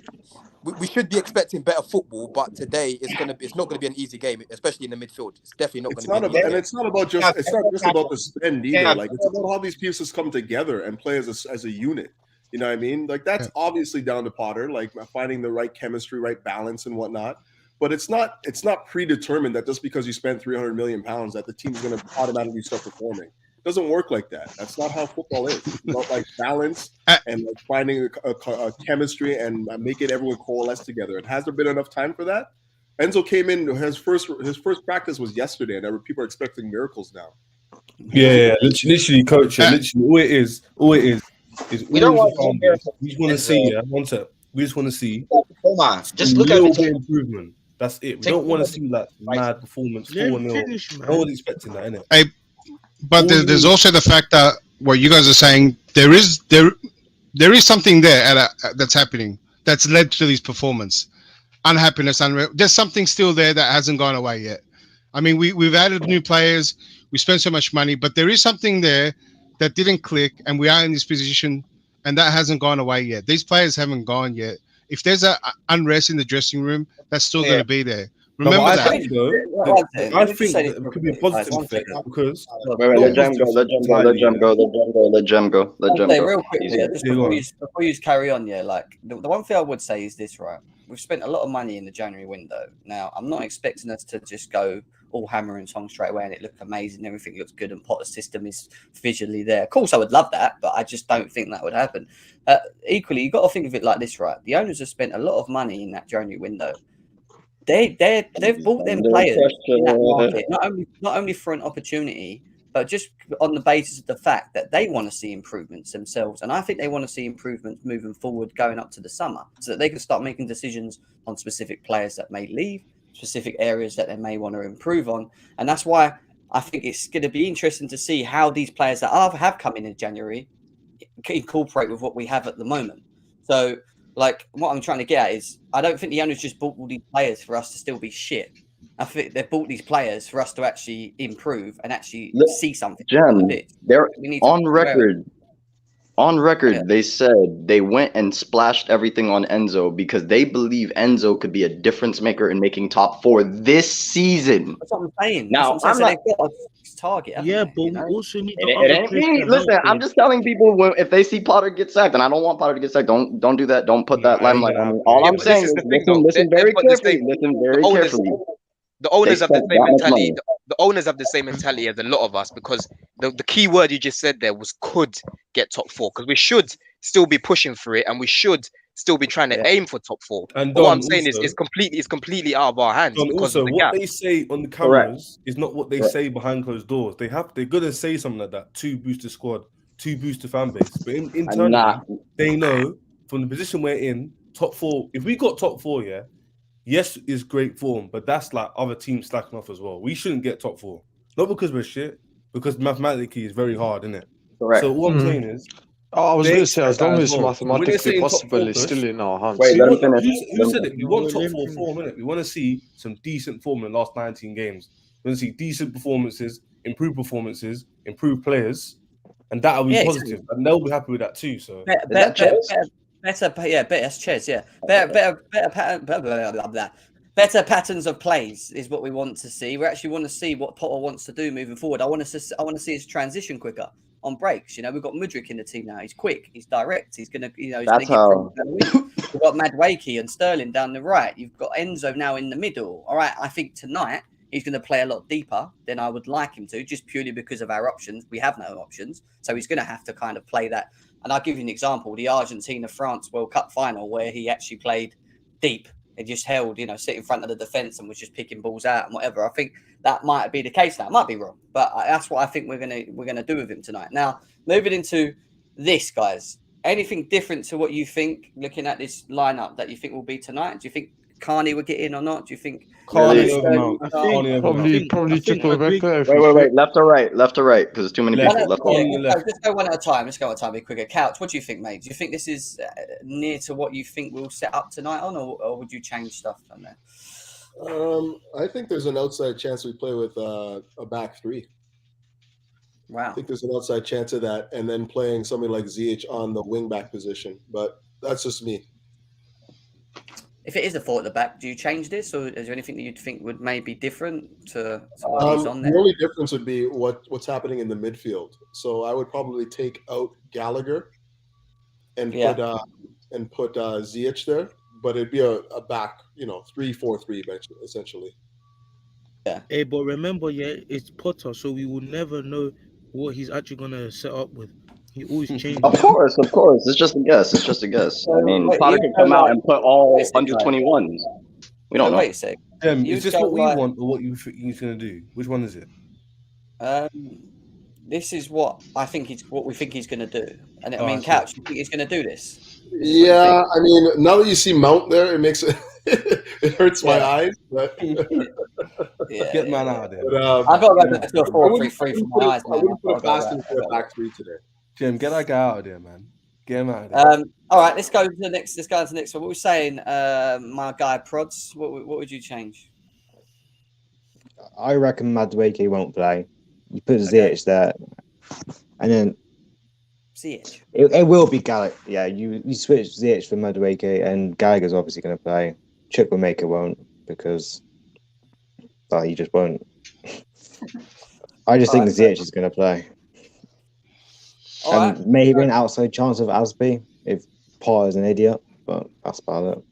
We should be expecting better football, but today it's not going to be an easy game, especially in the midfield. It's definitely not going to be an easy game. And it's not just about the spend either. Like, it's about how these pieces come together and play as a unit. You know what I mean? Like, that's obviously down to Potter, like finding the right chemistry, right balance, and whatnot. But it's not predetermined that just because you spend 300 million pounds that the team's going to automatically start performing. Doesn't work like that. That's not how football is. It's about like balance and like finding a chemistry and making everyone coalesce together. And has there been enough time for that? Enzo came in. His first practice was yesterday, and people are expecting miracles now. Yeah, literally, coach. Literally, all it is we don't want we just want to see. One sec. We just want to see. Come on, just look at the improvement. That's it. We don't want to see like mad performance 4-0. No one's expecting that, innit? But there's also the fact that what you guys are saying, there is something there that's happening that's led to this performance, unhappiness, there's something still there that hasn't gone away yet. I mean, we've added new players, we spent so much money, but there is something there that didn't click, and we are in this position, and that hasn't gone away yet. These players haven't gone yet. If there's an unrest in the dressing room, that's still going to be there. Remember that. I think it could be a positive effect because let Jem go. Real quickly, before you carry on, like the one thing I would say is this, right? We've spent a lot of money in the January window. Now, I'm not expecting us to just go all hammer and song straight away and it looked amazing, everything looks good, and Potter's system is visually there. Of course, I would love that, but I just don't think that would happen. Equally, you've got to think of it like this, right? The owners have spent a lot of money in that January window. They've bought them players in that market, not only for an opportunity, but just on the basis of the fact that they want to see improvements themselves. And I think they want to see improvements moving forward going up to the summer so that they can start making decisions on specific players that may leave, specific areas that they may want to improve on. And that's why I think it's going to be interesting to see how these players that have come in January incorporate with what we have at the moment. So, like, what I'm trying to get at is I don't think the owners just bought all these players for us to still be shit. I think they bought these players for us to actually improve and actually see something. Jem, they're on record. On record, they said they went and splashed everything on Enzo because they believe Enzo could be a difference maker in making top 4 this season. That's what I'm saying. Now, I'm saying. They've got a target. But we also need listen, I'm just telling people if they see Potter get sacked, and I don't want Potter to get sacked. Don't do that. Don't put that limelight on me. All I'm saying is listen very carefully. Listen very carefully. The owners have the same mentality. The owners have the same mentality as a lot of us because the key word you just said there was could get top 4 because we should still be pushing for it and we should still be trying to aim for top 4. And what I'm saying is it's completely out of our hands. Also, what they say on the cameras is not what they say behind closed doors. They're gonna say something like that to boost the squad, to boost the fan base. But internally, they know from the position we're in, top 4. If we got top 4, yes, it's great form, but that's like other teams slacking off as well. We shouldn't get top 4. Not because we're shit, because mathematically it's very hard, isn't it? Correct. So what I'm saying is... I was going to say, as long as mathematically possible, it's still in our hands. Wait, let me finish. Who said it? We want top 4 form, innit? We want to see some decent form in the last 19 games. We want to see decent performances, improved players, and that'll be positive. And they'll be happy with that too. So Better Chez, better patterns of plays is what we want to see. We actually want to see what Potter wants to do moving forward. I want to see his transition quicker on breaks. You know, we've got Mudryk in the team now. He's quick, he's direct. He's gonna, We've got Madueke and Sterling down the right. You've got Enzo now in the middle. All right, I think tonight he's going to play a lot deeper than I would like him to, just purely because of our options. We have no options, so he's going to have to kind of play that. And I'll give you an example, the Argentina-France World Cup final where he actually played deep and just held, sit in front of the defence and was just picking balls out and whatever. I think that might be the case now. I might be wrong, but that's what I think we're gonna do with him tonight. Now, moving into this, guys, anything different to what you think, looking at this lineup, that you think will be tonight? Do you think Carney will get in or not? Do you think probably triple back there? Wait, left or right, because there's too many people left. Let's go one at a time. Be quicker. Couch, what do you think, mate? Do you think this is near to what you think we'll set up tonight on, or would you change stuff on there? I think there's an outside chance we play with a back 3. Wow. I think there's an outside chance of that, and then playing somebody like Ziyech on the wing back position. But that's just me. If it is a 4 at the back, do you change this, or is there anything that you'd think would maybe different to what he's on there? The only difference would be what's happening in the midfield. So I would probably take out Gallagher and put Ziyech there, but it'd be a back, 3-4-3 essentially. Yeah. Hey, but remember, it's Potter, so we will never know what he's actually gonna set up with. He always changes. Of course. It's just a guess. I mean, Potter could come out and put all under 21s. We don't know. Wait a sec. Is this what we want or what you think he's going to do? Which one is it? This is what I think what we think he's going to do. And I mean, Couch, you think he's going to do this? Yeah, I mean, now that you see Mount there, it makes it it hurts my eyes. But get man out of there. But, I've got to go back to a 4-3-3 for my eyes. I wouldn't put a past him for a back three today. Jim, get that guy out of there, man. Get him out of there. All right, let's go to the next. Let's go to the next one. What we're saying, my guy Prods. What would you change? I reckon Madueke won't play. You put Ziyech there, and then Ziyech. It will be Gallagher. Yeah, you switch Ziyech for Madueke, and Gallagher's obviously going to play. Chukwuemeka won't because he just won't. I just think Ziyech is going to play. And maybe an outside chance of Asby if Potter's an idiot, but that's about it.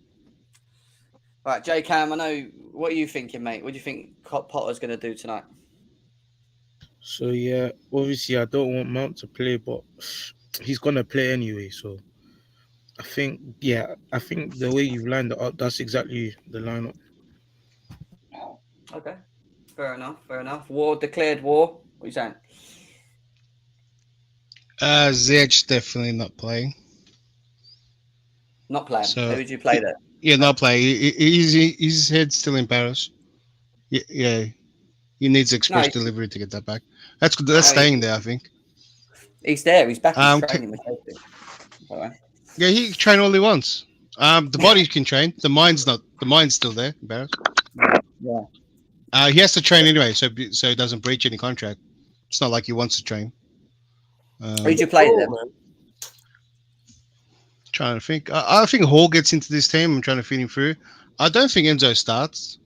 All right, J Cam, I know. What are you thinking, mate? What do you think Potter's going to do tonight? So yeah, obviously I don't want Mount to play, but he's gonna play anyway. So I think the way you've lined it up, that's exactly the lineup. Okay, fair enough. War declared war. What are you saying? Ziyech definitely not playing. Not playing. So, who would you play there? Yeah, not playing. His head's still in Paris. Yeah. He needs express delivery to get that back. That's staying there, I think. He's there. He's back in training with Yeah, he can train all he wants. The body can train. The mind's not. The mind's still there. Embarrassed. Yeah. He has to train anyway, so he doesn't breach any contract. It's not like he wants to train. Who'd you play then? Trying to think. I think Hall gets into this team. I'm trying to feed him through. I don't think Enzo starts.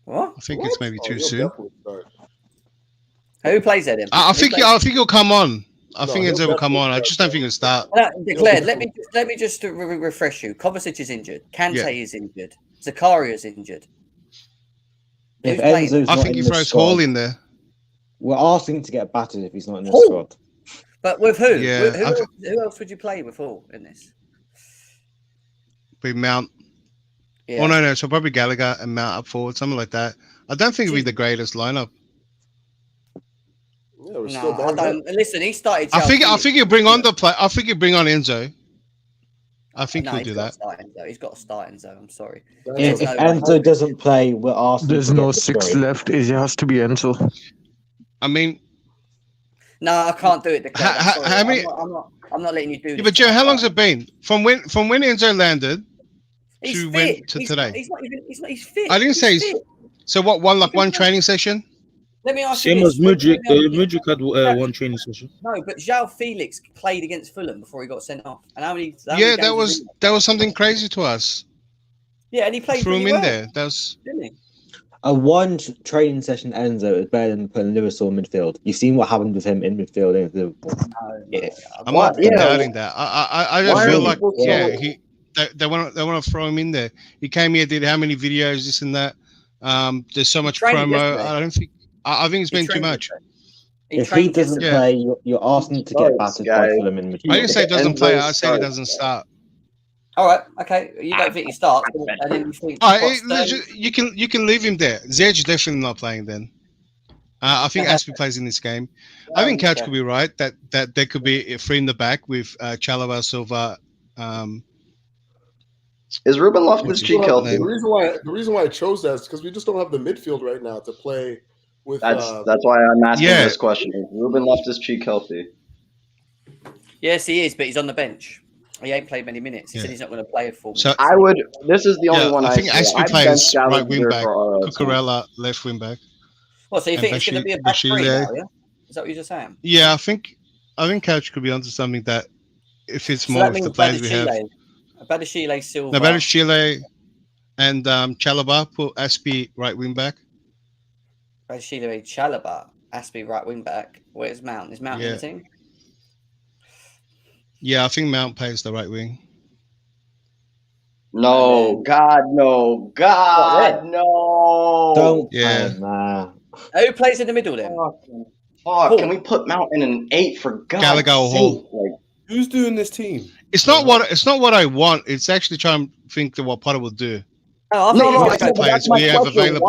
What? I think it's maybe too soon. Who plays there then? I think he'll come on. I think Enzo will come on. I just don't think he'll start. Declared. Let me just refresh you. Kovacic is injured. Kante is injured. Zakaria is injured. If Enzo's I think he throws Hall in there. We're asking to get battered if he's not in the squad. But with who? Yeah, who else would you play with Hall in this? With Mount. Yeah. Oh no! So probably Gallagher and Mount up forward, something like that. I don't think it'll be the greatest lineup. Yeah, I don't. Listen, he started. I think you bring on the play. I think you bring on Enzo. I think he'll do that. He's got to start Enzo. I'm sorry. If Enzo doesn't play, we're asking. There's no 6 left. It has to be Enzo. I mean, no, I can't do it. How many? I'm not letting you do. Yeah, but Joe, how long's it been from when Enzo landed? He's to fit. Today. He's fit. I didn't say he's fit. So what? One training session? Let me ask you. Same as Mudryk. Mudryk had one training session. No, but João Felix played against Fulham before he got sent off. And how many that was something crazy to us. Yeah, and he played. Threw him in there. That was. Didn't he? A one training session Enzo is better than putting Lewis in midfield. You've seen what happened with him in midfield against Liverpool. I'm not doubting that. I just feel like they want to throw him in there. He came here, did how many videos, this and that. There's so much promo. I think it's been too much. If he doesn't play, you're asking to get battered by Fulham in midfield. I didn't say he doesn't play. I said he doesn't start. All right, okay. You don't think he starts, and then you think you can leave him there. Ziyech is definitely not playing then. I think Aspi plays in this game. I think Couch could be right that there could be a free in the back with Chalobah, Silva. Is Ruben Loftus-Cheek healthy? The reason why I chose that is because we just don't have the midfield right now to play with. That's why I'm asking this question. Is Ruben Loftus-Cheek healthy? Yes, he is, but he's on the bench. He ain't played many minutes. He said he's not going to play a full. So I would. This is the only one I think Aspi plays right wing back, for Cucurella left wing back. What? So you think it's going to be a back three now? Yeah. Is that what you're just saying? Yeah, I think Couch could be onto something that if it's more of the players we have. Badiashile, Silva. No, Badiashile and Chalobah put Aspi right wing back. Badiashile, Chalobah, Aspi right wing back. Where's Mount? Is Mount in the team? Yeah, I think Mount plays the right wing. No, God, no. God, no. Don't. Yeah. Who plays in the middle then? Fuck, can we put Mount in an 8 for God's sake? Like, who's doing this team? It's not what I want. It's actually trying to think of what Potter will do. No, players we have available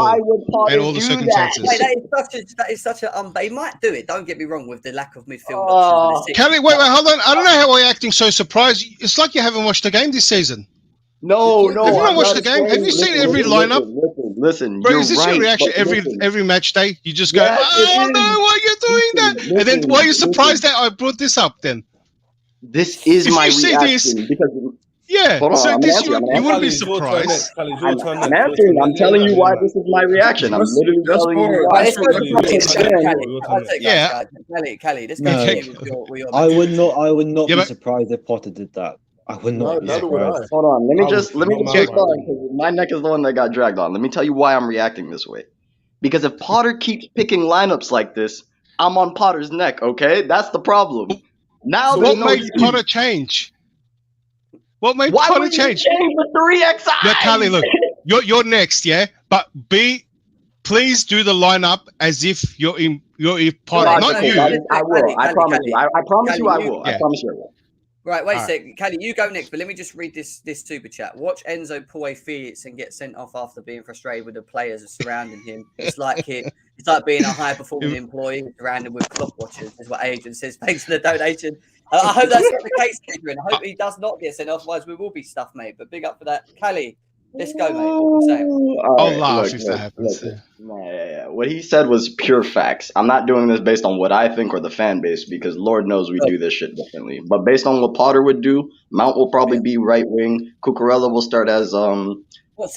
and all the circumstances. Mate, that is such a they might do it. Don't get me wrong with the lack of midfield options. Kelly, wait, hold on. I don't know how we're acting so surprised. It's like you haven't watched the game this season. No. Have you not watched the game? Have you seen every lineup? Listen. Bro, is this your reaction every match day? You just go, oh no, why are you doing that? And then why are you surprised that I brought this up then? This is my reaction because. Yeah, so you wouldn't be surprised. I'm answering. I'm telling you why this is my reaction. I'm literally telling you why. Yeah, Kelly, I would not be surprised if Potter did that. I would not be surprised. Hold on, let me just check on because my neck is the one that got dragged on. Let me tell you why I'm reacting this way. Because if Potter keeps picking lineups like this, I'm on Potter's neck. Okay, that's the problem. Now, so what made Potter change? What made Potter change? The 3xi. Yeah, Callie, look, you're next, yeah. But please do the lineup as if you're in Potter, not you. I will. I promise you. I promise you. I will. I promise you. I will. Right, wait a second. Callie, you go next, but let me just read this super chat. Watch Enzo pull a Felix and get sent off after being frustrated with the players surrounding him. It's like being a high-performing employee surrounded with clock watchers, is what Adrian says. Thanks for the donation. I hope that's not the case, Adrian. I hope he does not get sent off, otherwise we will be stuffed, mate. But big up for that. Callie, let's go, mate. What are you saying? I'll laugh if that happens. Yeah. What he said was pure facts. I'm not doing this based on what I think or the fan base, because Lord knows we do this shit differently. But based on what Potter would do, Mount will probably be right wing. Cucurella will start as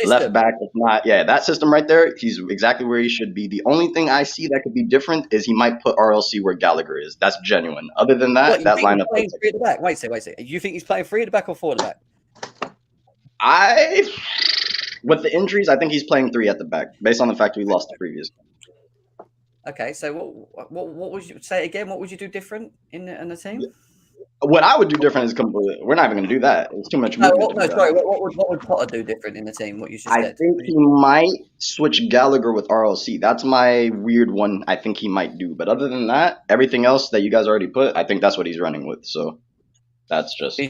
left back. If not, that system right there, he's exactly where he should be. The only thing I see that could be different is he might put RLC where Gallagher is. That's genuine. Other than that, that lineup. Three at the back. Wait a second. You think he's playing 3 at the back or 4 at the back? With the injuries, I think he's playing 3 at the back, based on the fact we lost the previous game. Okay, so what would you say again? What would you do different in the team? What I would do different is we're not even going to do that. It's too much movement. What would Potter do different in the team? What you just said? I think he might switch Gallagher with RLC. That's my weird one. I think he might do. But other than that, everything else that you guys already put, I think that's what he's running with. So that's just me.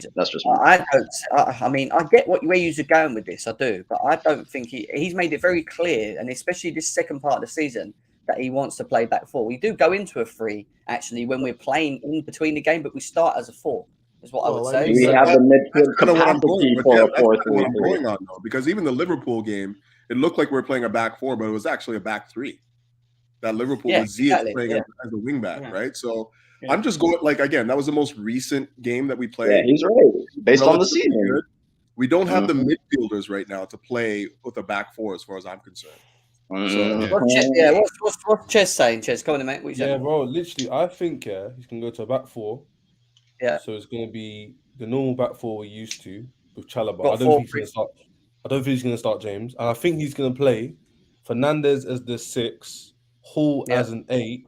I mean, I get where you're going with this. I do, but I don't think he's made it very clear, and especially this second part of the season, that he wants to play back 4. We do go into a 3 actually when we're playing in between the game, but we start as a 4. Is what I would say. We have the midfield kind of what I'm capacity going, for a 4-3-3. Going on though, because even the Liverpool game, it looked like we were playing a back 4, but it was actually a back 3. That Liverpool was playing as a wing back, right? So I'm just going again. That was the most recent game that we played. Yeah, he's right. Based on the season, good. We don't have the midfielders right now to play with a back 4, as far as I'm concerned. What's Chess saying? Chess, come on, mate. What you bro. Literally, I think he's gonna go to a back 4. Yeah. So it's gonna be the normal back 4 we're used to with Chalobah. I don't think he's gonna start James, and I think he's gonna play Fernandez as the 6, Hall as an 8.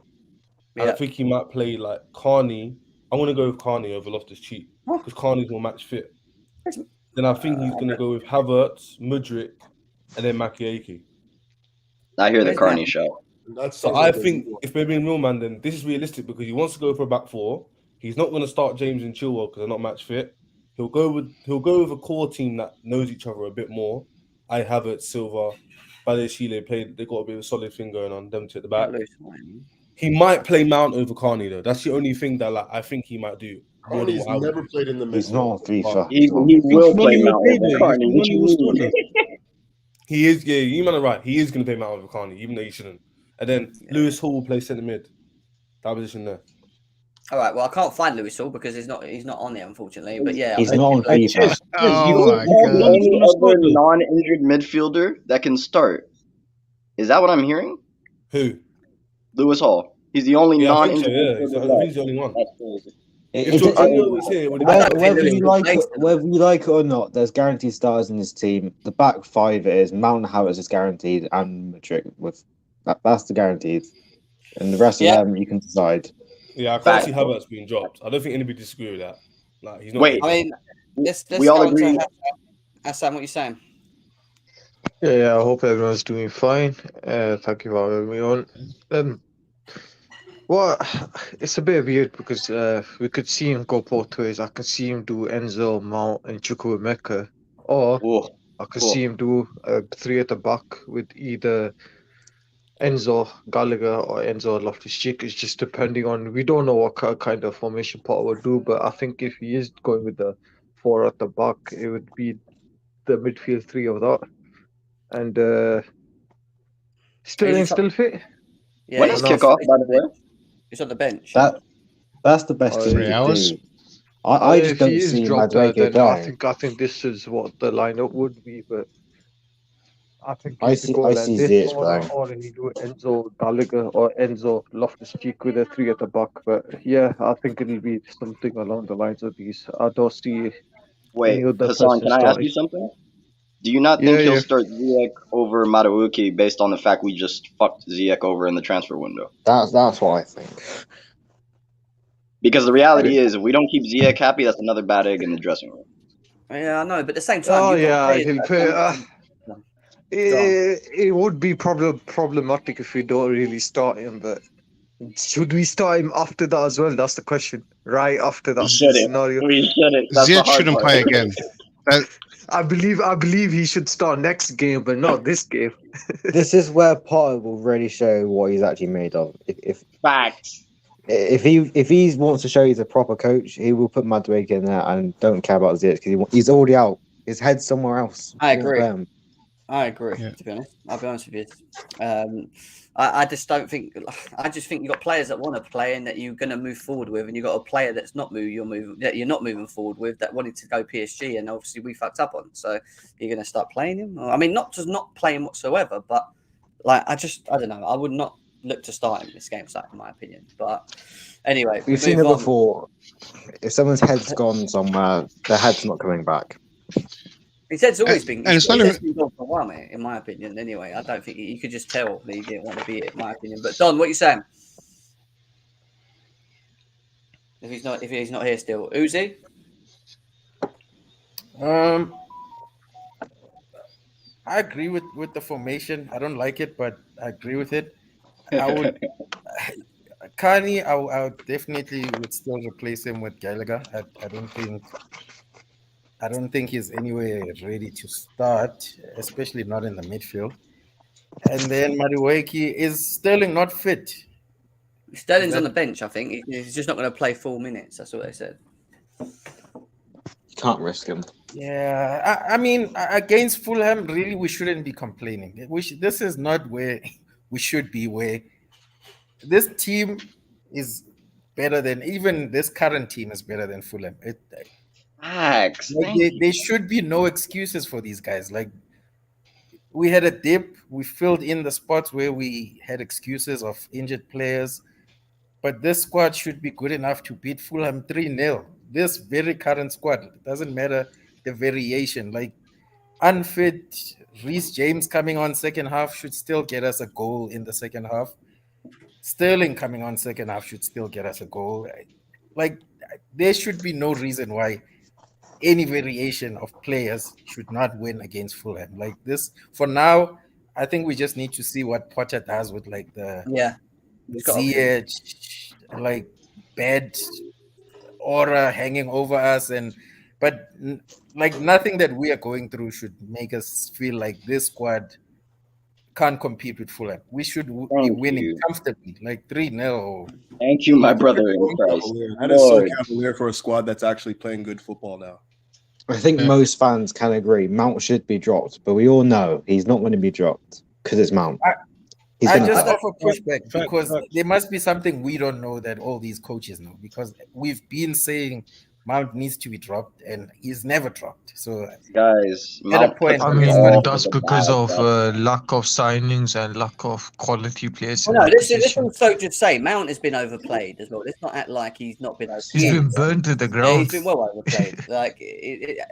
And I think he might play like Carney. I'm gonna go with Carney over Loftus-Cheek because Carney's more match fit. Then I think he's gonna go with Havertz, Mudryk, and then Makiaki. I hear the Carney shot. So I think if we're being real, man, then this is realistic because he wants to go for a back 4. He's not going to start James and Chilwell because they're not match fit. He'll go with a core team that knows each other a bit more. I have it, Silva, Bale, they got a bit of a solid thing going on. Them to the back. He might play Mount over Carney though. That's the only thing that I think he might do. Carney's never played in the middle. He's not on FIFA. He will play Mount over Carney. He is, you man are right. He is going to play Mount over Carney, even though he shouldn't. And then Lewis Hall will play centre mid. That position there. All right. Well, I can't find Lewis Hall because he's not on there, unfortunately. But yeah, he's not on FIFA. The only other non-injured midfielder that can start. Is that what I'm hearing? Who? Lewis Hall. He's the only non-injured. I think he's the only one. Whether you like it or not, there's guaranteed starters in this team. The back 5 is Mount Havertz is guaranteed, and Madrid that's the guaranteed, and the rest of them you can decide. Yeah, I can't see Havertz being dropped. I don't think anybody disagree with that. Like he's not. Wait, I mean, let's we all agree. Hassan, what you saying? Yeah, I hope everyone's doing fine. Thank you for having me on. Well, it's a bit weird because we could see him go both ways. I could see him do Enzo, Mount, and Chukwuemeka, or I could see him do 3 at the back with either Enzo, Gallagher, or Enzo Loftus-Cheek. It's just depending on, we don't know what kind of formation Potter will do, but I think if he is going with the 4 at the back, it would be the midfield 3 of that. And Sterling still fit? Yeah, when is kickoff, by the way? He's on the bench. That's the best thing 3 hours. to do. I just If don't he is see dropped, Madueke then playing. I think this is what the lineup would be, but I think I he could see go I like see this, Ziyech playing. or he do Enzo Gallagher or Enzo Loftus-Cheek with a 3 at the back. But yeah, I think it'll be something along the lines of these. I don't see Wait, any other Hassan, person can I ask starting. you something? Do you not Yeah, think he'll yeah. start Ziyech over Madueke based on the fact we just fucked Ziyech over in the transfer window? That's what I think. Because the reality is, if we don't keep Ziyech happy, that's another bad egg in the dressing room. Yeah, I know, but at the same time, Oh you've got yeah, players he'll that play. don't- It would be problematic if we don't really start him, but should we start him after that as well? That's the question. Right after that scenario. We shouldn't. That's the Ziyech hard shouldn't part. play again. I believe he should start next game, but not this game. This is where Potter will really show what he's actually made of. If Facts. If he wants to show he's a proper coach, he will put Madueke in there and don't care about Ziyech because he's already out. His head's somewhere else. I He won't agree. play him. I agree. To be honest, I'll be honest with you. I just don't think. I just think you've got players that want to play and that you're going to move forward with, and you've got a player that's not you're not moving forward with that wanted to go PSG, and obviously we fucked up on. So you're going to start playing him. I mean, not just not playing whatsoever, but like I don't know. I would not look to start him this game, in my opinion. But anyway, We've seen it before. If someone's head's gone somewhere, their head's not coming back. His head's always been. And it's not His even- head's been gone for a while, mate. In my opinion, anyway. I don't think you could just tell that he didn't want to be it. In my opinion, but Don, what are you saying? If he's not here still, Uzi. I agree with the formation. I don't like it, but I agree with it. I would, Carney. I definitely would still replace him with Gallagher. I don't think he's anywhere ready to start, especially not in the midfield. And then Madueke, is Sterling not fit? Sterling's on the bench. I think he's just not going to play full minutes. That's what they said. You can't risk him. Yeah, I mean, against Fulham, really, we shouldn't be complaining. This is not where we should be. Where this team is better than even this current team is better than Fulham. There should be no excuses for these guys. Like, we had a dip. We filled in the spots where we had excuses of injured players. But this squad should be good enough to beat Fulham 3-0. This very current squad, it doesn't matter the variation. Like, unfit Reece James coming on second half should still get us a goal in the second half. Sterling coming on second half should still get us a goal. Like, there should be no reason why any variation of players should not win against Fulham. Like this, for now, I think we just need to see what Potter does with like the Ziyech, like bad aura hanging over us, but like nothing that we are going through should make us feel like this squad can't compete with Fulham. We should be winning comfortably, like 3-0. Thank you, my brother in Christ. That is so cavalier for a squad that's actually playing good football now. I think most fans can agree Mount should be dropped, but we all know he's not going to be dropped because it's Mount. I just offer pushback because there must be something we don't know that all these coaches know, because we've been saying Mount needs to be dropped and he's never dropped. So guys, at a point, I mean, that's because of lack of signings and lack of quality players. Well, no, let's also just say Mount has been overplayed as well. Let's not act like he's not been overplayed. He's been burned to the ground. Yeah, he's been well overplayed. Like,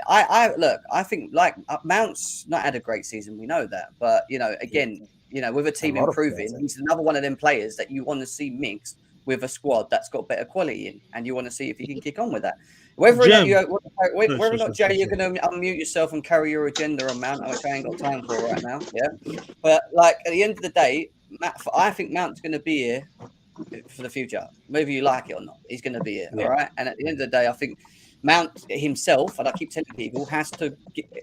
I think like Mount's not had a great season. We know that, but again, with a team improving, he's another one of them players that you want to see mixed with a squad that's got better quality in, and you want to see if he can kick on with that. Whether or not Jay, you're going to unmute yourself and carry your agenda on Mount, which I ain't got time for right now. Yeah, but like at the end of the day, I think Mount's going to be here for the future, whether you like it or not. He's going to be it. Yeah. All right. And at the end of the day, I think Mount himself, and I keep telling people, has to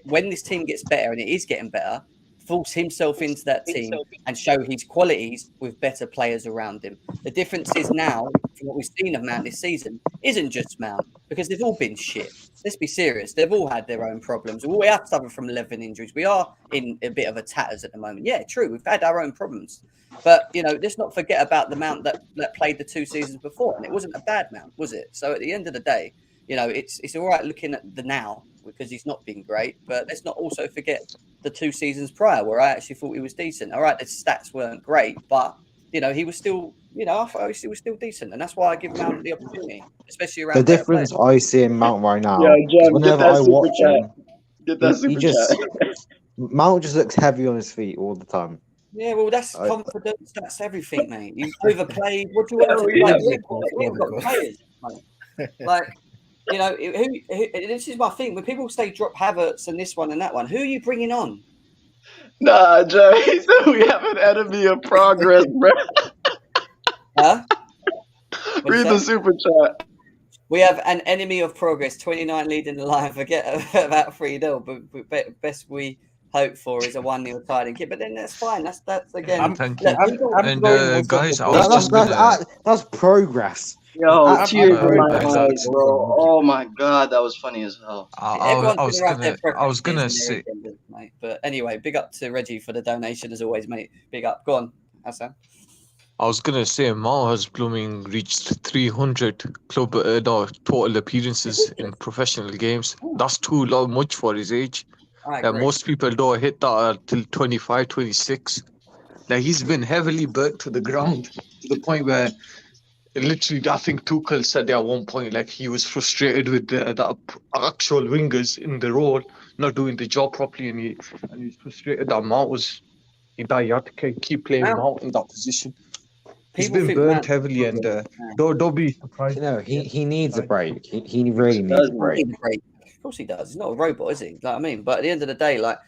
when this team gets better, and it is getting better, force himself into that team and show his qualities with better players around him. The difference is now, from what we've seen of Mount this season, isn't just Mount, because they've all been shit. Let's be serious. They've all had their own problems. We have suffered from 11 injuries. We are in a bit of a tatters at the moment. Yeah, true. We've had our own problems. But, let's not forget about the Mount that played the 2 seasons before. And it wasn't a bad Mount, was it? So at the end of the day, it's all right looking at the now because he's not been great. But let's not also forget the 2 seasons prior where I actually thought he was decent. All right, the stats weren't great, but, he was still, I thought he was still decent. And that's why I give Mount the opportunity, especially around the difference I see in Mount right now. Yeah, Jem, whenever I watch him, get that super chat. Mount just looks heavy on his feet all the time. Yeah, well, that's confidence. That's everything, mate. You overplayed. What do you want to do? We've got players. Like, this is my thing. When people say drop Havertz and this one and that one, who are you bringing on? Nah, Jay, he said we have an enemy of progress, bro. Huh? Read the super chat. We have an enemy of progress. 29 leading the line. Forget about 3-0. But best we hope for is a 1-0 tie. But then that's fine. That's again. Thank you. And guys, that's progress. Yo, tears in my eyes, bro. Oh my god, that was funny as hell. I was gonna say, mate. But anyway, big up to Reggie for the donation as always, mate. Big up. Go on, Hassan. I was gonna say, Mao has blooming reached 300 club total appearances in professional games. That's too much for his age. Most people don't hit that till 25, 26. Like, he's been heavily burnt to the ground to the point where literally, I think Tuchel said at one point, like, he was frustrated with the actual wingers in the role not doing the job properly, and he was frustrated that Mount was he had to keep playing Mount in that position. He's been burnt heavily, and don't be surprised. He needs a break. He really needs a break. Of course he does. He's not a robot, is he? Like, I mean, but at the end of the day, like,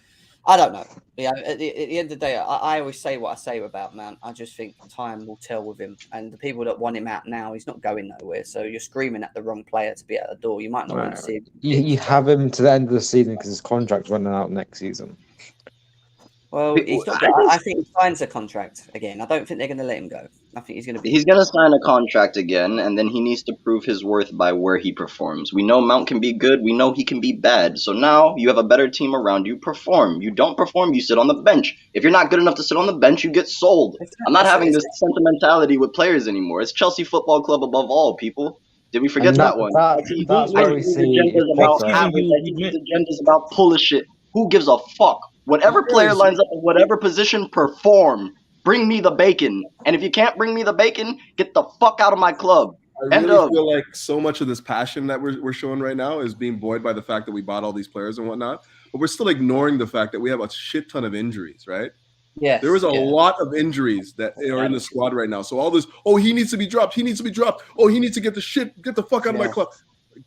I don't know. At the end of the day, I always say what I say about Mount. I just think time will tell with him. And the people that want him out now, he's not going nowhere. So you're screaming at the wrong player to be at the door. You might not want to see him. You have him to the end of the season because his contract's running out next season. Well, I think he signs a contract again. I don't think they're going to let him go. I think he's going to be. He's going to sign a contract again, and then he needs to prove his worth by where he performs. We know Mount can be good. We know he can be bad. So now you have a better team around you. Perform. You don't perform, you sit on the bench. If you're not good enough to sit on the bench, you get sold. I'm not having this sentimentality with players anymore. It's Chelsea Football Club above all, people. Did we forget that one? That's where we see agendas about pull of shit. Who gives a fuck? Whatever player lines up in whatever position, perform. Bring me the bacon. And if you can't bring me the bacon, get the fuck out of my club. I really feel like so much of this passion that we're showing right now is being buoyed by the fact that we bought all these players and whatnot. But we're still ignoring the fact that we have a shit ton of injuries, right? Yeah. There is a lot of injuries that are in the squad right now. So all this, he needs to be dropped. He needs to be dropped. He needs to get the fuck out of my club.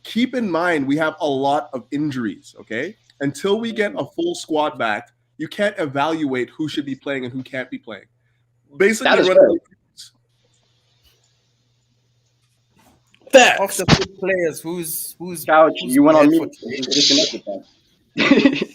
Keep in mind, we have a lot of injuries, okay? Until we get a full squad back, you can't evaluate who should be playing and who can't be playing. Basically, of the good players, who's Couch? You went on mute.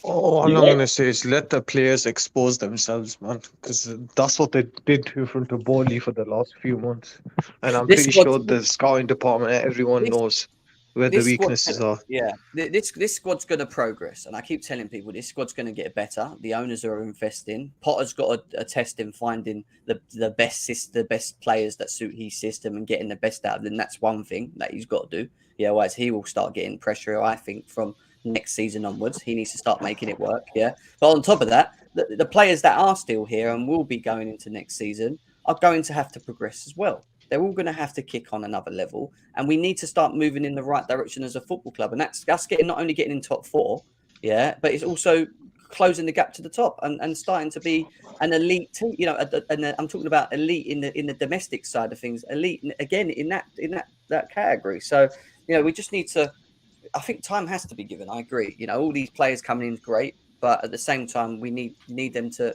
All I'm gonna say is let the players expose themselves, man, because that's what they did in front of Bowley for the last few months, and I'm pretty sure the scouting department, everyone knows where the weaknesses are. Yeah, this squad's going to progress, and I keep telling people this squad's going to get better. The owners are investing. Potter's got a test in finding the best players that suit his system and getting the best out of them. That's one thing that he's got to do. Yeah, otherwise he will start getting pressure, I think, from next season onwards. He needs to start making it work. Yeah, but on top of that, the players that are still here and will be going into next season are going to have to progress as well. They're all going to have to kick on another level, and we need to start moving in the right direction as a football club. And that's not only getting in top 4, but it's also closing the gap to the top and starting to be an elite team. And I'm talking about elite in the domestic side of things, elite again in that category. So we just need to. I think time has to be given. I agree. All these players coming in is great, but at the same time, we need them to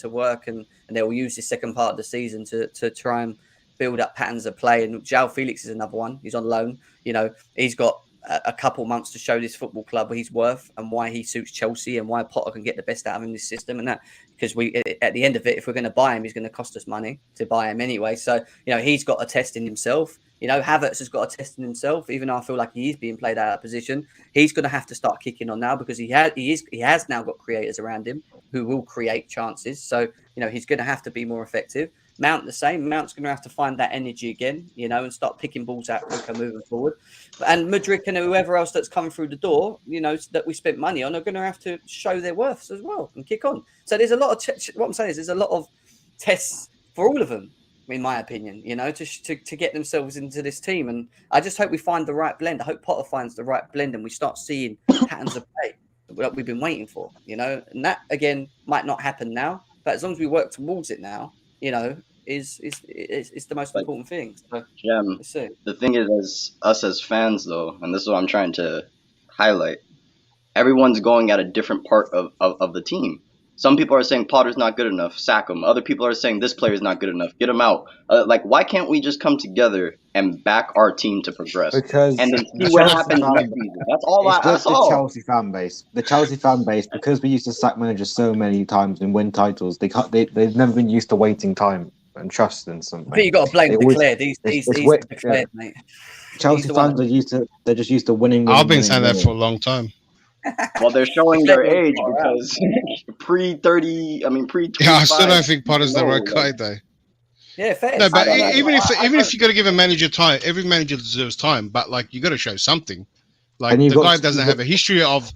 work, and they will use the second part of the season to try and build up patterns of play. And João Felix is another one. He's on loan. You know, he's got a couple months to show this football club what he's worth and why he suits Chelsea and why Potter can get the best out of him in this system. And that, because at the end of it, if we're going to buy him, he's going to cost us money to buy him anyway. So, you know, he's got a test in himself. You know, Havertz has got a test in himself, even though I feel like he is being played out of position. He's going to have to start kicking on now because he has now got creators around him who will create chances. So, you know, he's going to have to be more effective. Mount the same. Mount's going to have to find that energy again, you know, and start picking balls out quicker moving forward. And Mudryk and whoever else that's come through the door, you know, that we spent money on are going to have to show their worths as well and kick on. So there's a lot of what I'm saying is there's a lot of tests for all of them, in my opinion, you know, to get themselves into this team. And I just hope we find the right blend. I hope Potter finds the right blend and we start seeing patterns of play that we've been waiting for, you know, and that again might not happen now, but as long as we work towards it now, you know, is the most important thing. So, the thing is, as fans though, and this is what I'm trying to highlight, everyone's going at a different part of the team. Some people are saying Potter's not good enough, sack him. Other people are saying this player's not good enough, get him out. Like, why can't we just come together and back our team to progress? Because and then see what happens next season. That's all. That's the all. Chelsea fan base. The Chelsea fan base, because we used to sack managers so many times and win titles, they've never been used to waiting time and trust in something. I think you got to blame Declared. He's declared, mate. Chelsea fans they're just used to winning. I've been saying that for a long time. Well, they're showing their age because pre-30, I mean pre-25. Yeah, I still don't think Potter's the right guy though. Yeah, fair. No, but even if you got to give a manager time, every manager deserves time. But like, you got to show something. Like the guy doesn't have a history of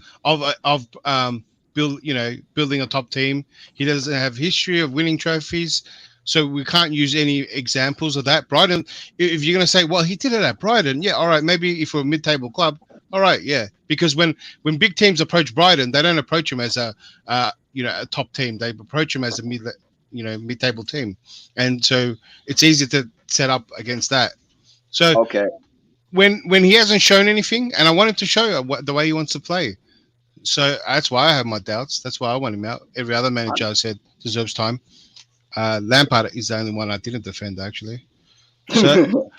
building a top team. He doesn't have history of winning trophies. So we can't use any examples of that. Brighton, if you're going to say, well, he did it at Brighton, yeah, all right, maybe if we're a mid-table club, all right, yeah. Because when big teams approach Brighton, they don't approach him as a top team. They approach him as a mid-table team, and so it's easy to set up against that. So when he hasn't shown anything, and I want him to show the way he wants to play, so that's why I have my doubts. That's why I want him out. Every other manager I said deserves time. Lampard is the only one I didn't defend, actually. So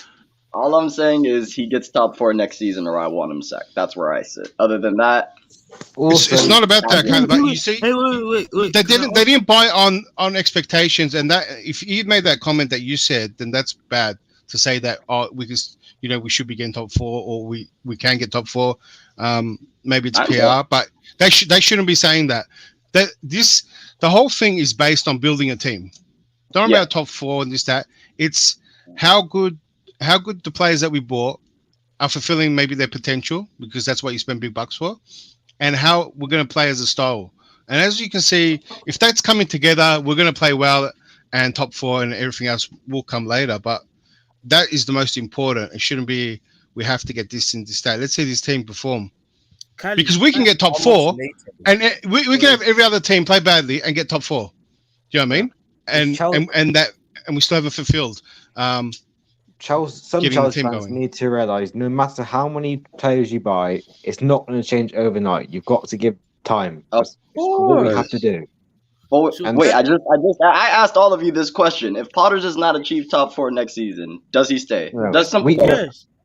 all I'm saying is he gets top 4 next season, or I want him sacked. That's where I sit. Other than that, it's not about that kind of. But you see, wait. They didn't buy on expectations, and that if he made that comment that you said, then that's bad to say that. Oh, we should be getting top 4, or we can get top 4. Maybe it's PR, but they shouldn't be saying that. The whole thing is based on building a team. Don't about top 4 and this that. It's how good the players that we bought are fulfilling maybe their potential, because that's what you spend big bucks for, and how we're going to play as a style. And as you can see, if that's coming together, we're going to play well, and top 4 and everything else will come later. But that is the most important. It shouldn't be we have to get this and this that. Let's see this team perform. Because we can get top 4, and we can have every other team play badly and get top 4. Do you know what I mean? And we still haven't fulfilled. Some Chelsea fans need to realise, no matter how many players you buy, it's not going to change overnight. You've got to give time. That's what we have to do. Well, I asked all of you this question: if Potter does not achieve top 4 next season, does he stay? No. Does something?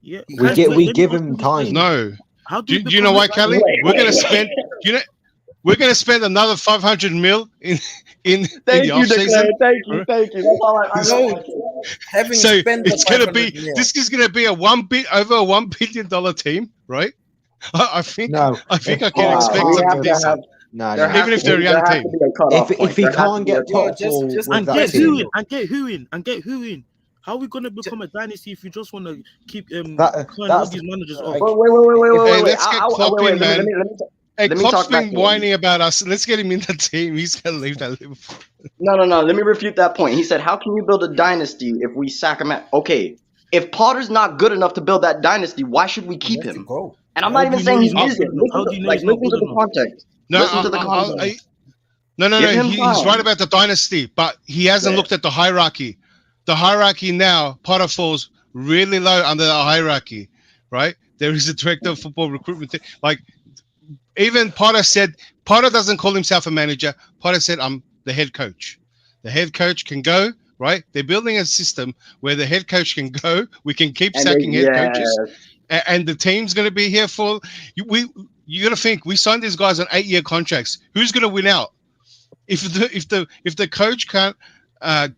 We give him time. No. Do you know why, Kelly? We're gonna spend. We're gonna spend another 500 mil in the off season. Thank you. That's all I know. So it's gonna be. This is gonna be over $1 billion team, right? I think I can expect something decent. No, even if they're a young team. If he can't get top 4 and get who in. How are we going to become a dynasty if you just want to keep turning all these managers off? Wait. Let's get Klopp in, man. Hey, Klopp's been whining about us. Let's get him in the team. He's going to leave that Liverpool. No. Let me refute that point. He said, how can you build a dynasty if we sack him? Okay, if Potter's not good enough to build that dynasty, why should we keep him? And I'm not even saying he isn't. Listen to the context. No, he's right about the dynasty, but he hasn't looked at the hierarchy. The hierarchy now, Potter falls really low under the hierarchy, right? There is a director of football recruitment. Like, even Potter said, Potter doesn't call himself a manager. Potter said, I'm the head coach. The head coach can go, right? They're building a system where the head coach can go. We can keep sacking head coaches, and the team's going to be here for you. Got to think we signed these guys on 8-year contracts. Who's going to win out if the coach can't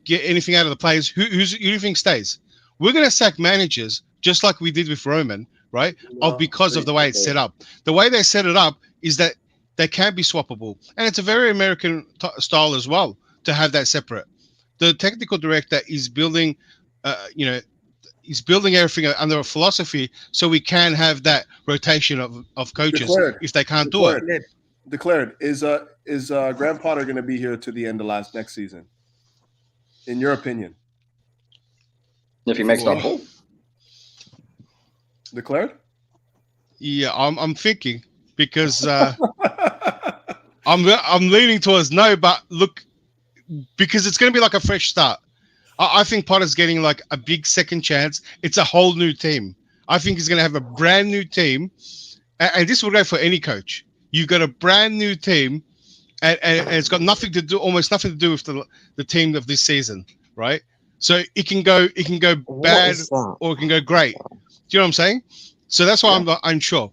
get anything out of the players? Who do you think stays? We're going to sack managers just like we did with Roman, right? Because of the way it's set up. The way they set it up is that they can be swappable, and it's a very American style as well to have that separate. The technical director is building, he's building everything under a philosophy, so we can have that rotation of coaches if they can't do it. Declared. Is Graham Potter going to be here to the end of next season? In your opinion, if he makes top 4, Declared. Yeah, I'm thinking because I'm leaning towards no, but look, because it's going to be like a fresh start. I think Potter's getting like a big second chance. It's a whole new team. I think he's going to have a brand new team, and this will go for any coach. You got a brand new team, and it's got almost nothing to do with the team of this season, right? So it can go bad or it can go great. Do you know what I'm saying? So that's why I'm unsure,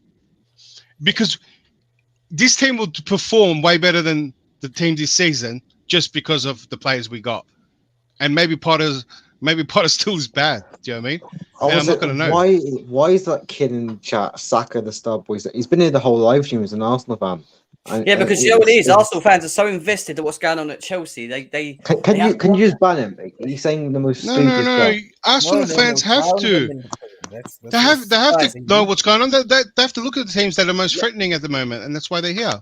because this team will perform way better than the team this season just because of the players we got, and maybe Potter still is bad. Do you know what I mean? And I'm not going to know. Why is that kid in chat Saka the star boy? He's been here the whole live stream as an Arsenal fan. Because you know what it is. Arsenal fans are so invested in what's going on at Chelsea. Can you just ban him? He's saying the most stupid stuff. Arsenal fans have to. They have to know what's going on. They have to look at the teams that are most threatening at the moment, and that's why they're here.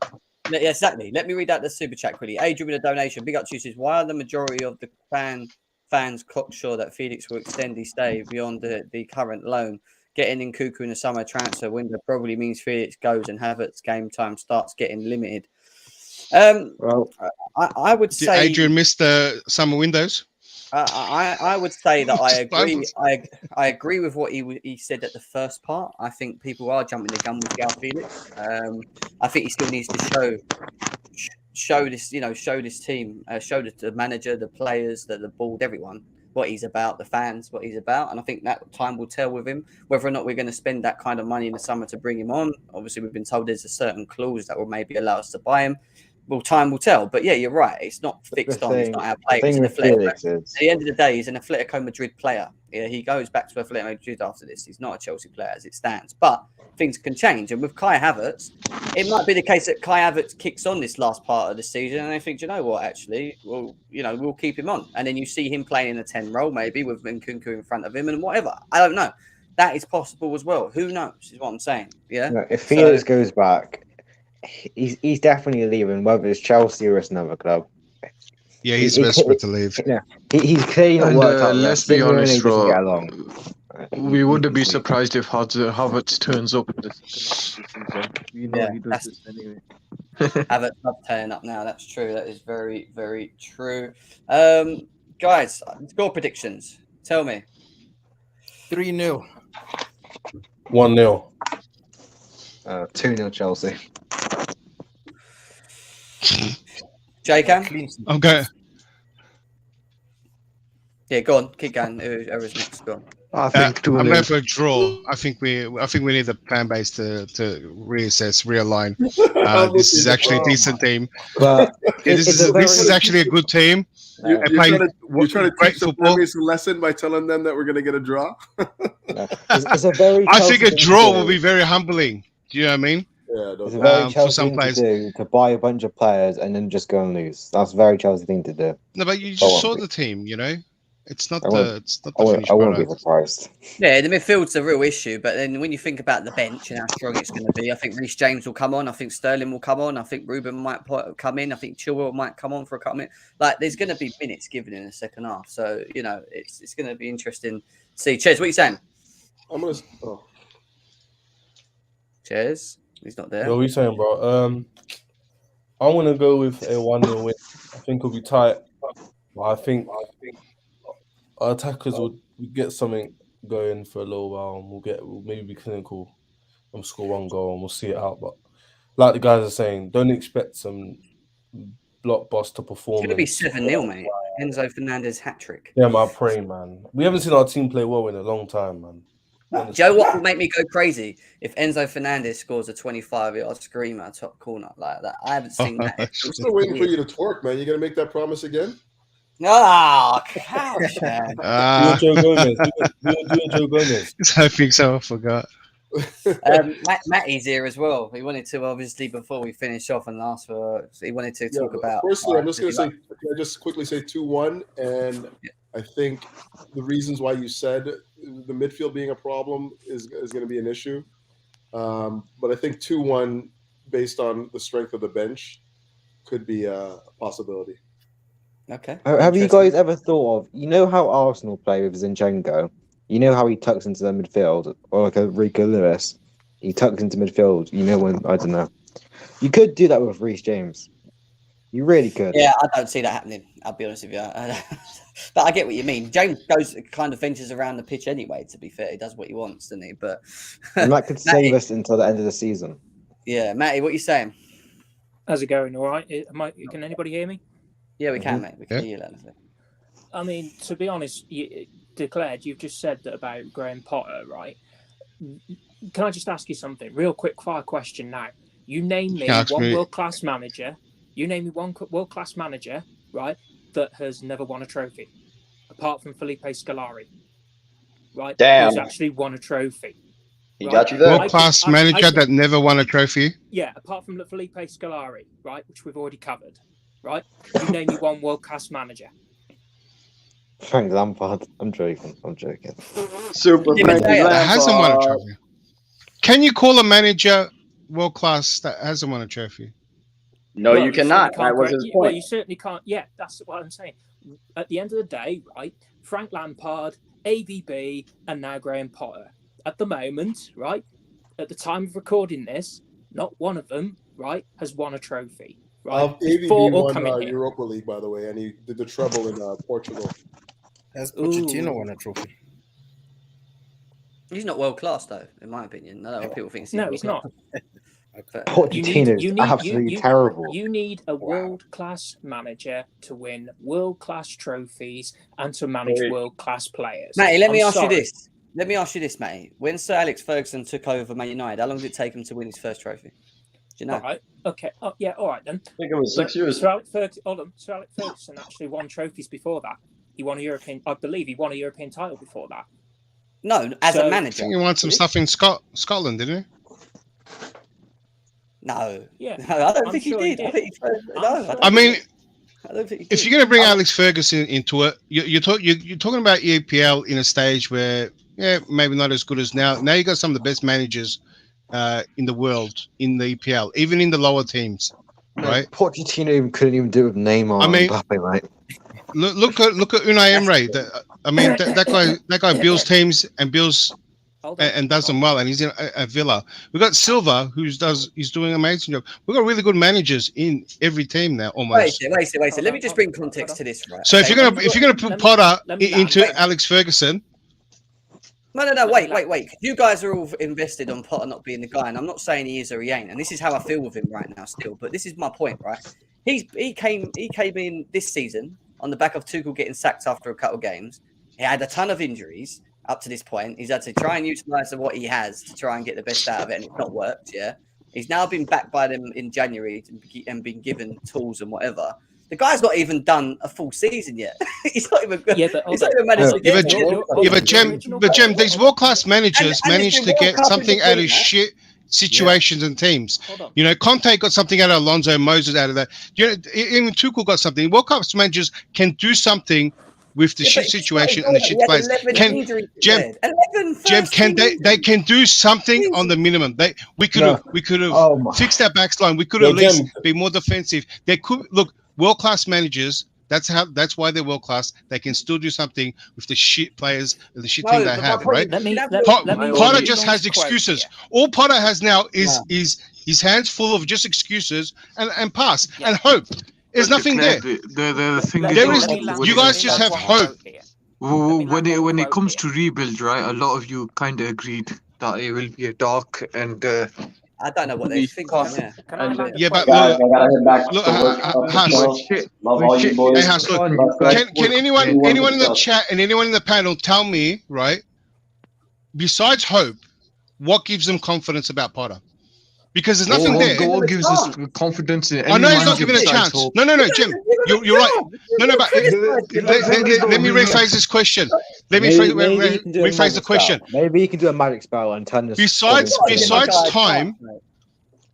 Yeah, exactly. Let me read out the super chat quickly. Adrian with a donation. Big up to you. Says, why are the majority of the fans cocksure that Felix will extend his stay beyond the current loan? Getting Nkunku in the summer transfer window probably means Felix goes and Havertz's game time starts getting limited. Well, I would say Adrian missed the summer windows. I would say that I agree. I agree with what he said at the first part. I think people are jumping the gun with João Felix. I think he still needs to show this, show this team, show the manager, the players, the board, everyone what he's about, the fans, what he's about. And I think that time will tell with him whether or not we're going to spend that kind of money in the summer to bring him on. Obviously, we've been told there's a certain clause that will maybe allow us to buy him. Well, time will tell. But yeah, you're right. It's not fixed on. It's not our player. At the end of the day, he's an Atletico Madrid player. Yeah, he goes back to Atletico Madrid after this. He's not a Chelsea player as it stands. But things can change. And with Kai Havertz, it might be the case that Kai Havertz kicks on this last part of the season and they think, you know what, actually, we'll keep him on. And then you see him playing in a 10 role, maybe with Nkunku in front of him and whatever. I don't know. That is possible as well. Who knows is what I'm saying. Yeah. No, if Felix goes back, he's definitely leaving, whether it's Chelsea or it's another club. Yeah, he's desperate to leave. Yeah, he's clearly not worked out. Let's be honest, bro. We wouldn't be surprised if Havertz turns up in the second half of the season. We know he does this anyway. Havertz not turning up now. That's true. That is very, very true. Guys, score predictions. Tell me. 3-0. 1-0. 2-0 Chelsea. J-Cam? Okay. Yeah, go on. Keep going. Whoever's next. Go on. I think I'm going for a draw. I think we need the fan base to reassess, realign. This is actually a decent team. This is actually a good team. You're trying to teach the fan base a lesson by telling them that we're going to get a draw. I think a draw will be very humbling. Do you know what I mean? Yeah, it's a very Chelsea thing to do, to buy a bunch of players and then just go and lose. That's a very Chelsea thing to do. No, but you just saw the team, It's not the finished I won't be product. surprised. Yeah, the midfield's the real issue. But then when you think about the bench and how strong it's going to be, I think Reece James will come on. I think Sterling will come on. I think Ruben might come in. I think Chilwell might come on for a couple minutes. Like, there's going to be minutes given in the second half. So, it's going to be interesting to see. Ches, what are you saying? I'm going to... Ches? He's not there. What are you saying, bro? I'm going to go with a 1-0 win. I think it'll be tight. But I think our attackers will get something going for a little while, and we'll maybe be clinical and score one goal, and we'll see it out. But like the guys are saying, don't expect some blockbuster It's performance. going to be 7-0, mate. Enzo Fernandez hat-trick. Yeah, my pray, man. We haven't seen our team play well in a long time, man. Do you know what will make me go crazy? If Enzo Fernandez scores a 25-yard screamer top corner like that. I haven't seen that. I'm still waiting for you to twerk, man. You gonna make that promise again? Oh, gosh, man. Joe Gomez. Do a Joe Gomez. I think so. I forgot. Matty's here as well. He wanted to, obviously, before we finish off and ask for, he wanted to talk about. Firstly, I'm just going to say, can I just quickly say 2-1? And I think the reasons why you said the midfield being a problem is going to be an issue. But I think 2-1, based on the strength of the bench, could be a possibility. Okay. Have you guys ever thought of, you know how Arsenal play with Zinchenko? You know how he tucks into the midfield, or like a Rico Lewis, he tucks into midfield. You know when, I don't know. You could do that with Reece James. You really could. Yeah, I don't see that happening. I'll be honest with you. But I get what you mean. James goes kind of ventures around the pitch anyway. To be fair, he does what he wants, doesn't he? But and that could save us until the end of the season. Yeah, Matty, what are you saying? How's it going? All right. Can anybody hear me? Yeah, we can, mate. We can hear you. I mean, to be honest, Declared, you've just said that about Graham Potter, right? Can I just ask you something? Real quick fire question now. You name me one world-class manager. You name me one world-class manager, right, that has never won a trophy, apart from Felipe Scolari, right? Damn. Who's actually won a trophy. He got you there. World-class manager that never won a trophy. Yeah, apart from Felipe Scolari, right, which we've already covered, right? You name me one world-class manager. Frank Lampard. I'm joking. Super Frank that hasn't won a trophy. Can you call a manager world class that hasn't won a trophy? No, you cannot. That was his point. Well, you certainly can't. Yeah, that's what I'm saying. At the end of the day, right? Frank Lampard, AVB, and now Graham Potter. At the moment, right? At the time of recording this, not one of them, right, has won a trophy. Right? AVB won Europa League, by the way, and he did the treble in Portugal. Has Pochettino won a trophy? He's not world class, though, in my opinion. No, people think he's not. Pochettino is absolutely terrible. You need a world-class manager to win world-class trophies and to manage world-class players. Matty, let me ask you this, Matty. When Sir Alex Ferguson took over Man United, how long did it take him to win his first trophy? Do you know? All right. Okay. Oh, yeah. All right then. I think it was 6 years. Sir Alex Ferguson actually won trophies before that. He won a European. I believe he won a European title before that. No, as a manager. I think he won some stuff in Scotland, didn't he? No. Yeah. No, I don't think he did. I mean, if you're going to bring Alex Ferguson into it, you're talking about EPL in a stage where, maybe not as good as now. Now you got some of the best managers in the world in the EPL, even in the lower teams, right? Pochettino couldn't even do it with Neymar. I mean, Mbappe, right? Look at Unai Emery. That guy builds teams and builds and does them well, and he's in a Villa. We've got Silva, he's doing an amazing job. We've got really good managers in every team now, almost. Wait. Let me just bring context to this, right? So if you're gonna put Potter into Alex Ferguson. No. Wait. You guys are all invested on Potter not being the guy, and I'm not saying he is or he ain't. And this is how I feel with him right now, still. But this is my point, right? He came in this season on the back of Tuchel getting sacked after a couple of games. He had a ton of injuries up to this point. He's had to try and utilize what he has to try and get the best out of it, and it's not worked. Yeah, he's now been backed by them in January and been given tools and whatever. The guy's not even done a full season yet. He's not even good. He's not even managed to get but Jem, these world-class managers managed to get something out of shit situations and teams. You know, Conte got something out of Alonso, Moses out of that. You know, even Tuchel got something. World Cup managers can do something with the shit situation and the shit players. Jem, they can do something on the minimum. We could have fixed that backline. We could have at least be more defensive. They could look world-class managers. That's why they're world class. They can still do something with the shit players and the shit team they have, right? Potter just has excuses. All Potter has now is his hands full of just excuses and pass and hope. There's nothing there. The thing you guys just have hope. When it comes to rebuild, right? A lot of you kind of agreed that it will be a dark and I don't know what they're thinking. Yeah, yeah, but guys, I gotta head back look, to work. Love all you boys. hey, Haas, look, can anyone in the chat and anyone in the panel tell me, right? Besides hope, what gives them confidence about Potter? Because there's nothing there. What gives us confidence in any I know he's not manager given a besides chance. hope? No, Jim, you're right. No, but let me rephrase this question. Let me rephrase the question. Maybe you can do a magic spell and turn this. Besides time,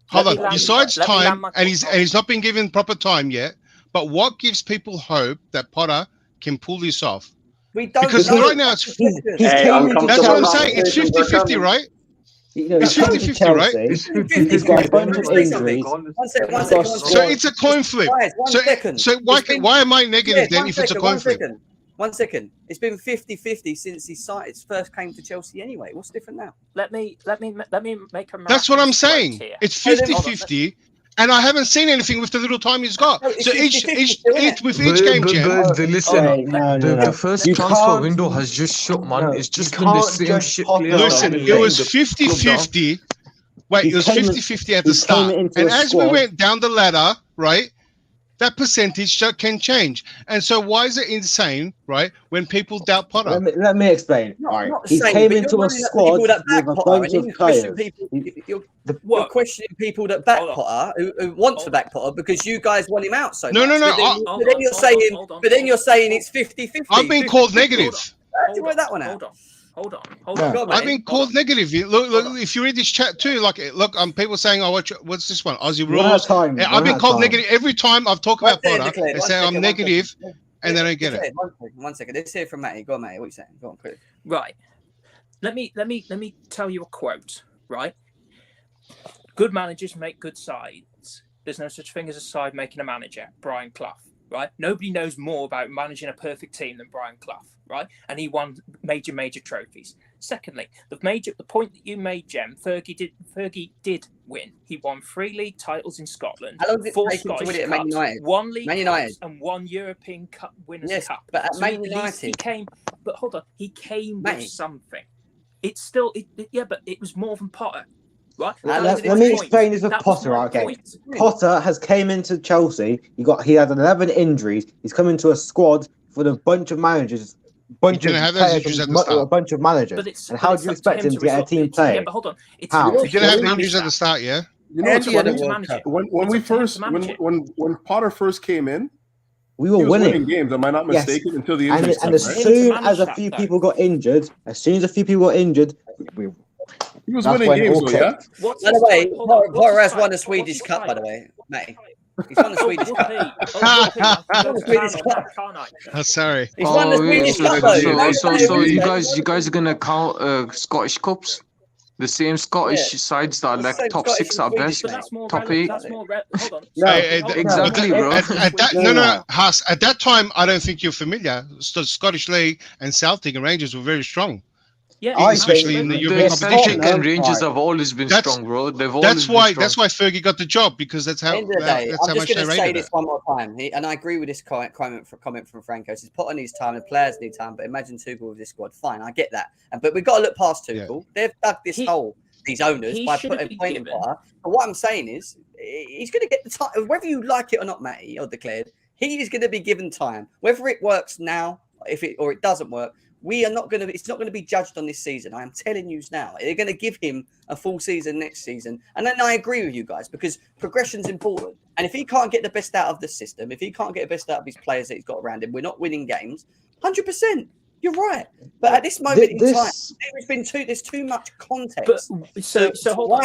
hold on. Besides time, and he's not been given proper time yet. But what gives people hope that Potter can pull this off? We don't because know. right now it's that's what I'm saying. It's 50-50, right? It's 50-50, right? He's got a bunch of injuries. So it's a coin flip. So why am I negative then if it's a coin flip? 1 second. It's been 50-50 since he first came to Chelsea anyway. What's different now? Let me make a That's what I'm saying. It's 50-50. And I haven't seen anything with the little time he's got. So each game, listen, the first transfer window has just shut, man. It's just been the same shit. Listen, it was 50-50. Wait, it was 50-50 at the start. And as we went down the ladder, right, that percentage can change. And so why is it insane, right, when people doubt Potter? Let me explain. He came into a squad with a bunch of players. You're questioning people that back Potter, who want to back Potter, because you guys want him out so much. No. But then you're saying it's 50-50. I've been called negative. How'd you work that one out? Hold on. I've been called negative. Look, if you read this chat too, look, people saying, "Oh, what's this one? Aussie rules." I've been called negative every time I've talked about Potter. They say I'm negative, and they don't get it. 1 second. Let's hear from Matty. Go on, Matty. What are you saying? Go on, quick. Right. Let me tell you a quote. Right. Good managers make good sides. There's no such thing as a side making a manager. Brian Clough. Right. Nobody knows more about managing a perfect team than Brian Clough. Right, and he won major trophies. Secondly, the point that you made, Jem, Fergie did win. He won 3 league titles in Scotland, 4 Scottish Cups, 1 League Cups, and 1 European Cup Winners' Cup. But at Man United, he came. But hold on, he came with something. It's still, but it was more than Potter. Right? Let me explain this with Potter. Okay, Potter has came into Chelsea. He had 11 injuries. He's come into a squad with a bunch of managers. A bunch of managers. And how do you expect him to get a team playing? Yeah, but hold on. How? You didn't have the injuries at the start, yeah? You know, when Potter first came in, we were winning games. Am I not mistaken? Until the injuries. And as soon as a few people got injured, he was winning games, though, yeah? By the way, Potter has won a Swedish Cup, by the way, Matty. He's won the Swedish Cup. Oh, sorry. He's won the Swedish Cup, though. So you guys are gonna count Scottish Cups? The same Scottish sides that are like top 6 at best, top 8. Exactly, bro. Haas. At that time, I don't think you're familiar. The Scottish League and Celtic and Rangers were very strong. Yeah, especially in the European competition. Celtic and Rangers have always been strong, bro. That's why Fergie got the job, because that's how. I'm just going to say this one more time, and I agree with this comment from Franco. Says Potter needs time, the players need time, but imagine Tuchel with this squad. Fine, I get that, but we've got to look past Tuchel. Yeah. They've dug this hole, these owners, by putting point in Potter. But what I'm saying is, he's going to get the time, whether you like it or not, Matty, or declared. He is going to be given time, whether it works now, or it doesn't work. It's not going to be judged on this season. I am telling you now. They're going to give him a full season next season. And then I agree with you guys, because progression's important. And if he can't get the best out of the system, if he can't get the best out of his players that he's got around him, we're not winning games. 100%. You're right. But at this moment in time, there's too much context. So hold on.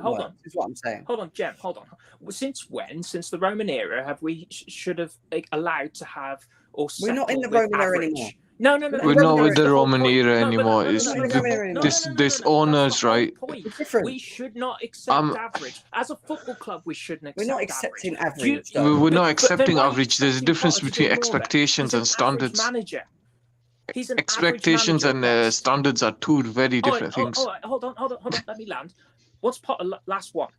Hold on. Is what I'm saying. Hold on, Jem. Hold on. Since the Roman era, have we should have allowed to have or we're not in the Roman era anymore. No. We're not with the Roman era anymore. This owners, right? We should not accept average. As a football club, we shouldn't accept. We're not accepting average. We're not accepting average. There's a difference between expectations and standards. Expectations and standards are two very different things. Hold on. Let me land. What's Potter's last one?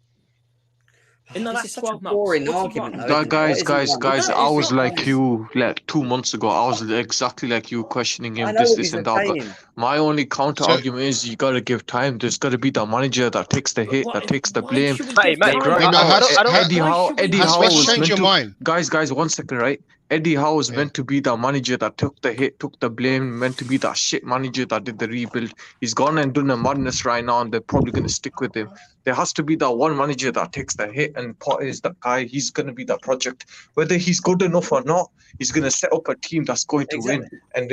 In the This last is such 12 a months. boring What's he argument, got? though, isn't it? Guys, What is he guys, done? I It's was not like nice. you like 2 months ago. I was exactly like you, questioning I him, know this, what this, he's and that. But saying. my only counter So argument is you gotta give time. There's gotta be the manager that takes the hit, that takes the Why blame. should we Matty, give Matty, time? Right wait, now, has Eddie Why Howe, should we Eddie give has Howe Wes was time? changed meant your to. mind? Guys, 1 second, right? Eddie Howe was Yeah. meant to be the manager that took the hit, took the blame, meant to be that shit manager that did the rebuild. He's gone and done a madness right now, and they're probably gonna stick with him. There has to be that one manager that takes the hit, and Potter is that guy. He's gonna be that project. Whether he's good enough or not, he's gonna set up a team that's going to win. And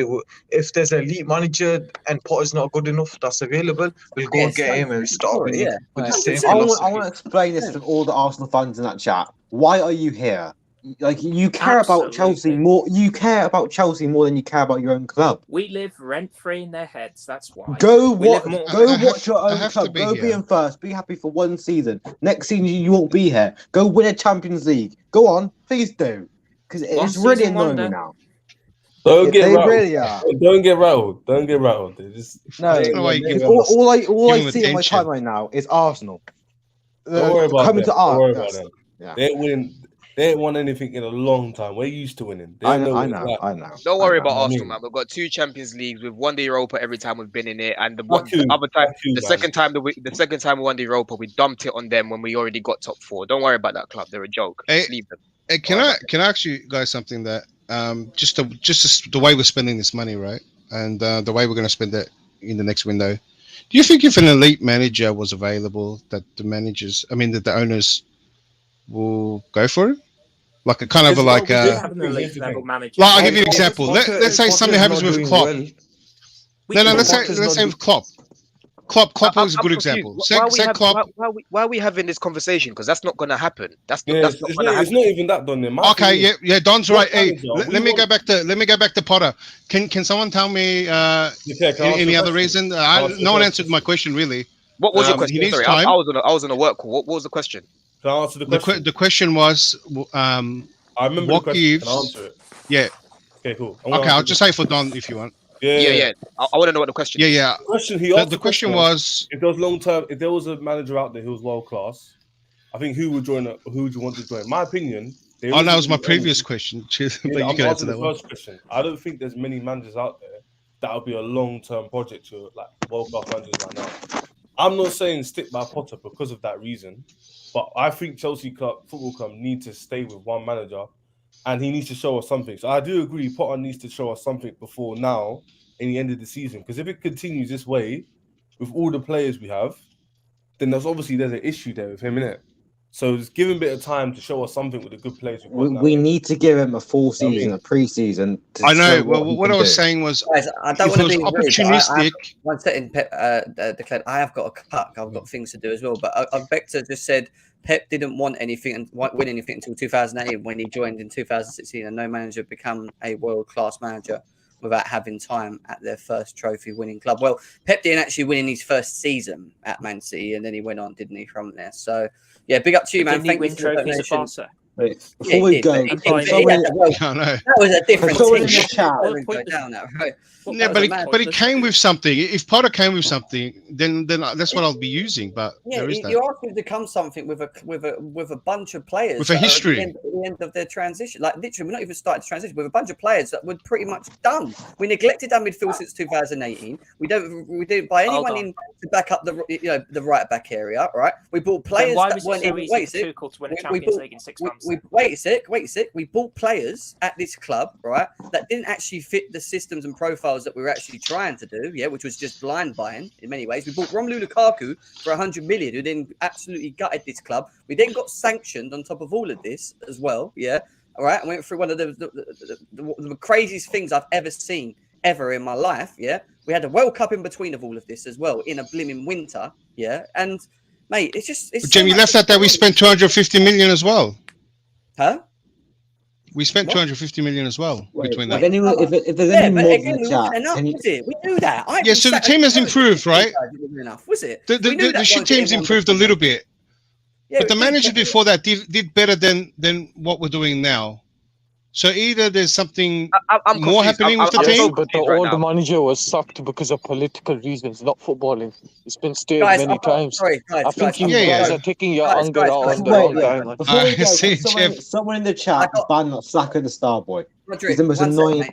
if there's an elite manager and Potter's not good enough that's available, we'll go and get him and we start winning with the same I philosophy. want to explain this to all the Arsenal fans in that chat. Why are you here? Like, you care about Chelsea more. You care about Chelsea more than you care about your own club. We live rent free in their heads. That's why. Go We live watch. more- Go watch your own club. Go be in first. Be happy for one season. Next season you won't be here. Go win a Champions League. Go on, please do, because it's One really season annoying me wonder. now. Don't get They rattled. really are. Don't get rattled. Don't get rattled. They just No, I don't know why you give all I give him see on my attention. timeline now is Arsenal. Don't worry about coming them. to Don't worry art. about them. Yeah. They ain't winning. They ain't won anything in a long time. We're used to winning. They I don't know. what I it's know. like. I know. Don't worry I know. about I Arsenal, mean- man. We've got 2 Champions Leagues. We've won the Europa every time we've been in it, and the Fuck you. other time, Fuck you, the man. second time we won the Europa, we dumped it on them when we already got top 4. Don't worry about that club; they're a joke. Just leave them. Hey, can I ask you guys something that just the way we're spending this money, right, and the way we're going to spend it in the next window. Do you think if an elite manager was available, that the owners will go for it? Like a kind of like have an elite level manager. I'll give you an example. Let's say something happens with Klopp. Let's say with Klopp. Klopp is a good example. Why are we having this conversation? Because that's not going to happen. That's not It's going to happen. not even that, Don. Okay, yeah, Don's right. Hey, let me go back to Potter. Can someone tell me any other reason? No one answered my question really. What was your question? He needs Sorry, time. I was on a work call. What was the question? Can I answer the question? The question was, I remember the question. Can I answer it? Yeah. Okay, cool. Okay, I'll just say for Don if you want. Yeah. I want to know what the question is. Yeah. The question was if there was long term, if there was a manager out there who was world class, I think who would you want to join? My opinion. That was my previous question. But you I'm can answer answering that the one. first question. I don't think there's many managers out there that would be a long term project to like world class managers right now. I'm not saying stick by Potter because of that reason, but I think Football Club need to stay with one manager, and he needs to show us something. So I do agree, Potter needs to show us something before now, in the end of the season. Because if it continues this way, with all the players we have, then there's an issue there with him, innit? So just give him a bit of time to show us something with the good players we've got now. We need to give him a full season, a pre-season. I know. Well, what I was saying was, guys, I don't want to be opportunistic. One second, Pep declared, I have got a cut. I've got things to do as well. But Vector just said Pep didn't want anything and win anything until 2008 when he joined in 2016, and no manager become a world-class manager without having time at their first trophy-winning club. Well, Pep didn't actually win in his first season at Man City, and then he went on, didn't he, from there? So, yeah, big up to you, man. Didn't he win trophies at Barca? Before we go, that was a different someone in thing. the chat. Go down that road. Yeah, but it came with something. If Potter came with something, then that's what I'll be using. But Yeah, there is that. you asked him to come something with a bunch of players With a that are history. at the end of their transition. Like literally, we're not even started to transition with a bunch of players that were pretty much done. We neglected our midfield since 2018. We didn't buy anyone in to back up the right back area. Right? We bought players why that was weren't it so in. easy Wait a for sec. Tuchel to win a Champions League in 6 months? Wait a sec. We bought players at this club, right, that didn't actually fit the systems and profiles that we were actually trying to do, which was just blind buying in many ways. We bought Romelu Lukaku for 100 million, who then absolutely gutted this club. We then got sanctioned on top of all of this as well, all right, I went through one of the craziest things I've ever seen in my life, We had a World Cup in between of all of this as well, in a blimmin' winter, and mate, it's just... Jamie, left that we spent 250 million as well. Huh? We spent 250 million as well between that. If there's any more in the chat, enough, was it? We knew that. So the team has improved, right? Enough, was it? The shit team's improved a little bit, but the manager before that did better than what we're doing now. So either there's something I'm more confused. happening with the I'm so team. But the confused right old now. manager was sacked because of political reasons, not footballing. It's been stated Guys, many times. sorry, I think you Yeah, guys yeah. are taking your anger out on the Wait, wrong guy, man. before we go, See, someone in the chat ban Saka the star boy. He's the most annoying.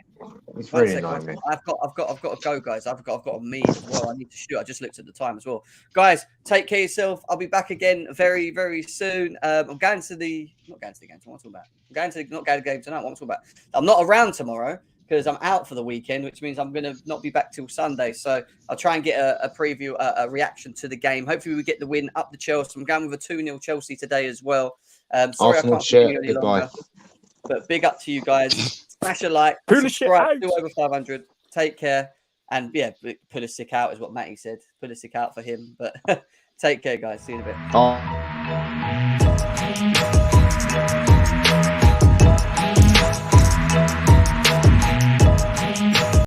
It's One really second, annoying me. I've got to go, guys. I've got a meeting as well. I need to shoot. I just looked at the time as well. Guys, take care of yourself. I'll be back again very, very soon. I'm going to the not going to the game. What am I talking about? I'm going to not going to the game tonight. What am I talking about? I'm not around tomorrow because I'm out for the weekend, which means I'm going to not be back till Sunday. So I'll try and get a preview, a reaction to the game. Hopefully we get the win up the Chelsea. I'm going with a 2-0 Chelsea today as well. Sorry Arsenal I can't keep you any goodbye. longer. But big up to you guys. Smash a like, subscribe, do over 500. Take care. And yeah, Pulisic out is what Matty said. Pulisic out for him. But take care, guys. See you in a bit.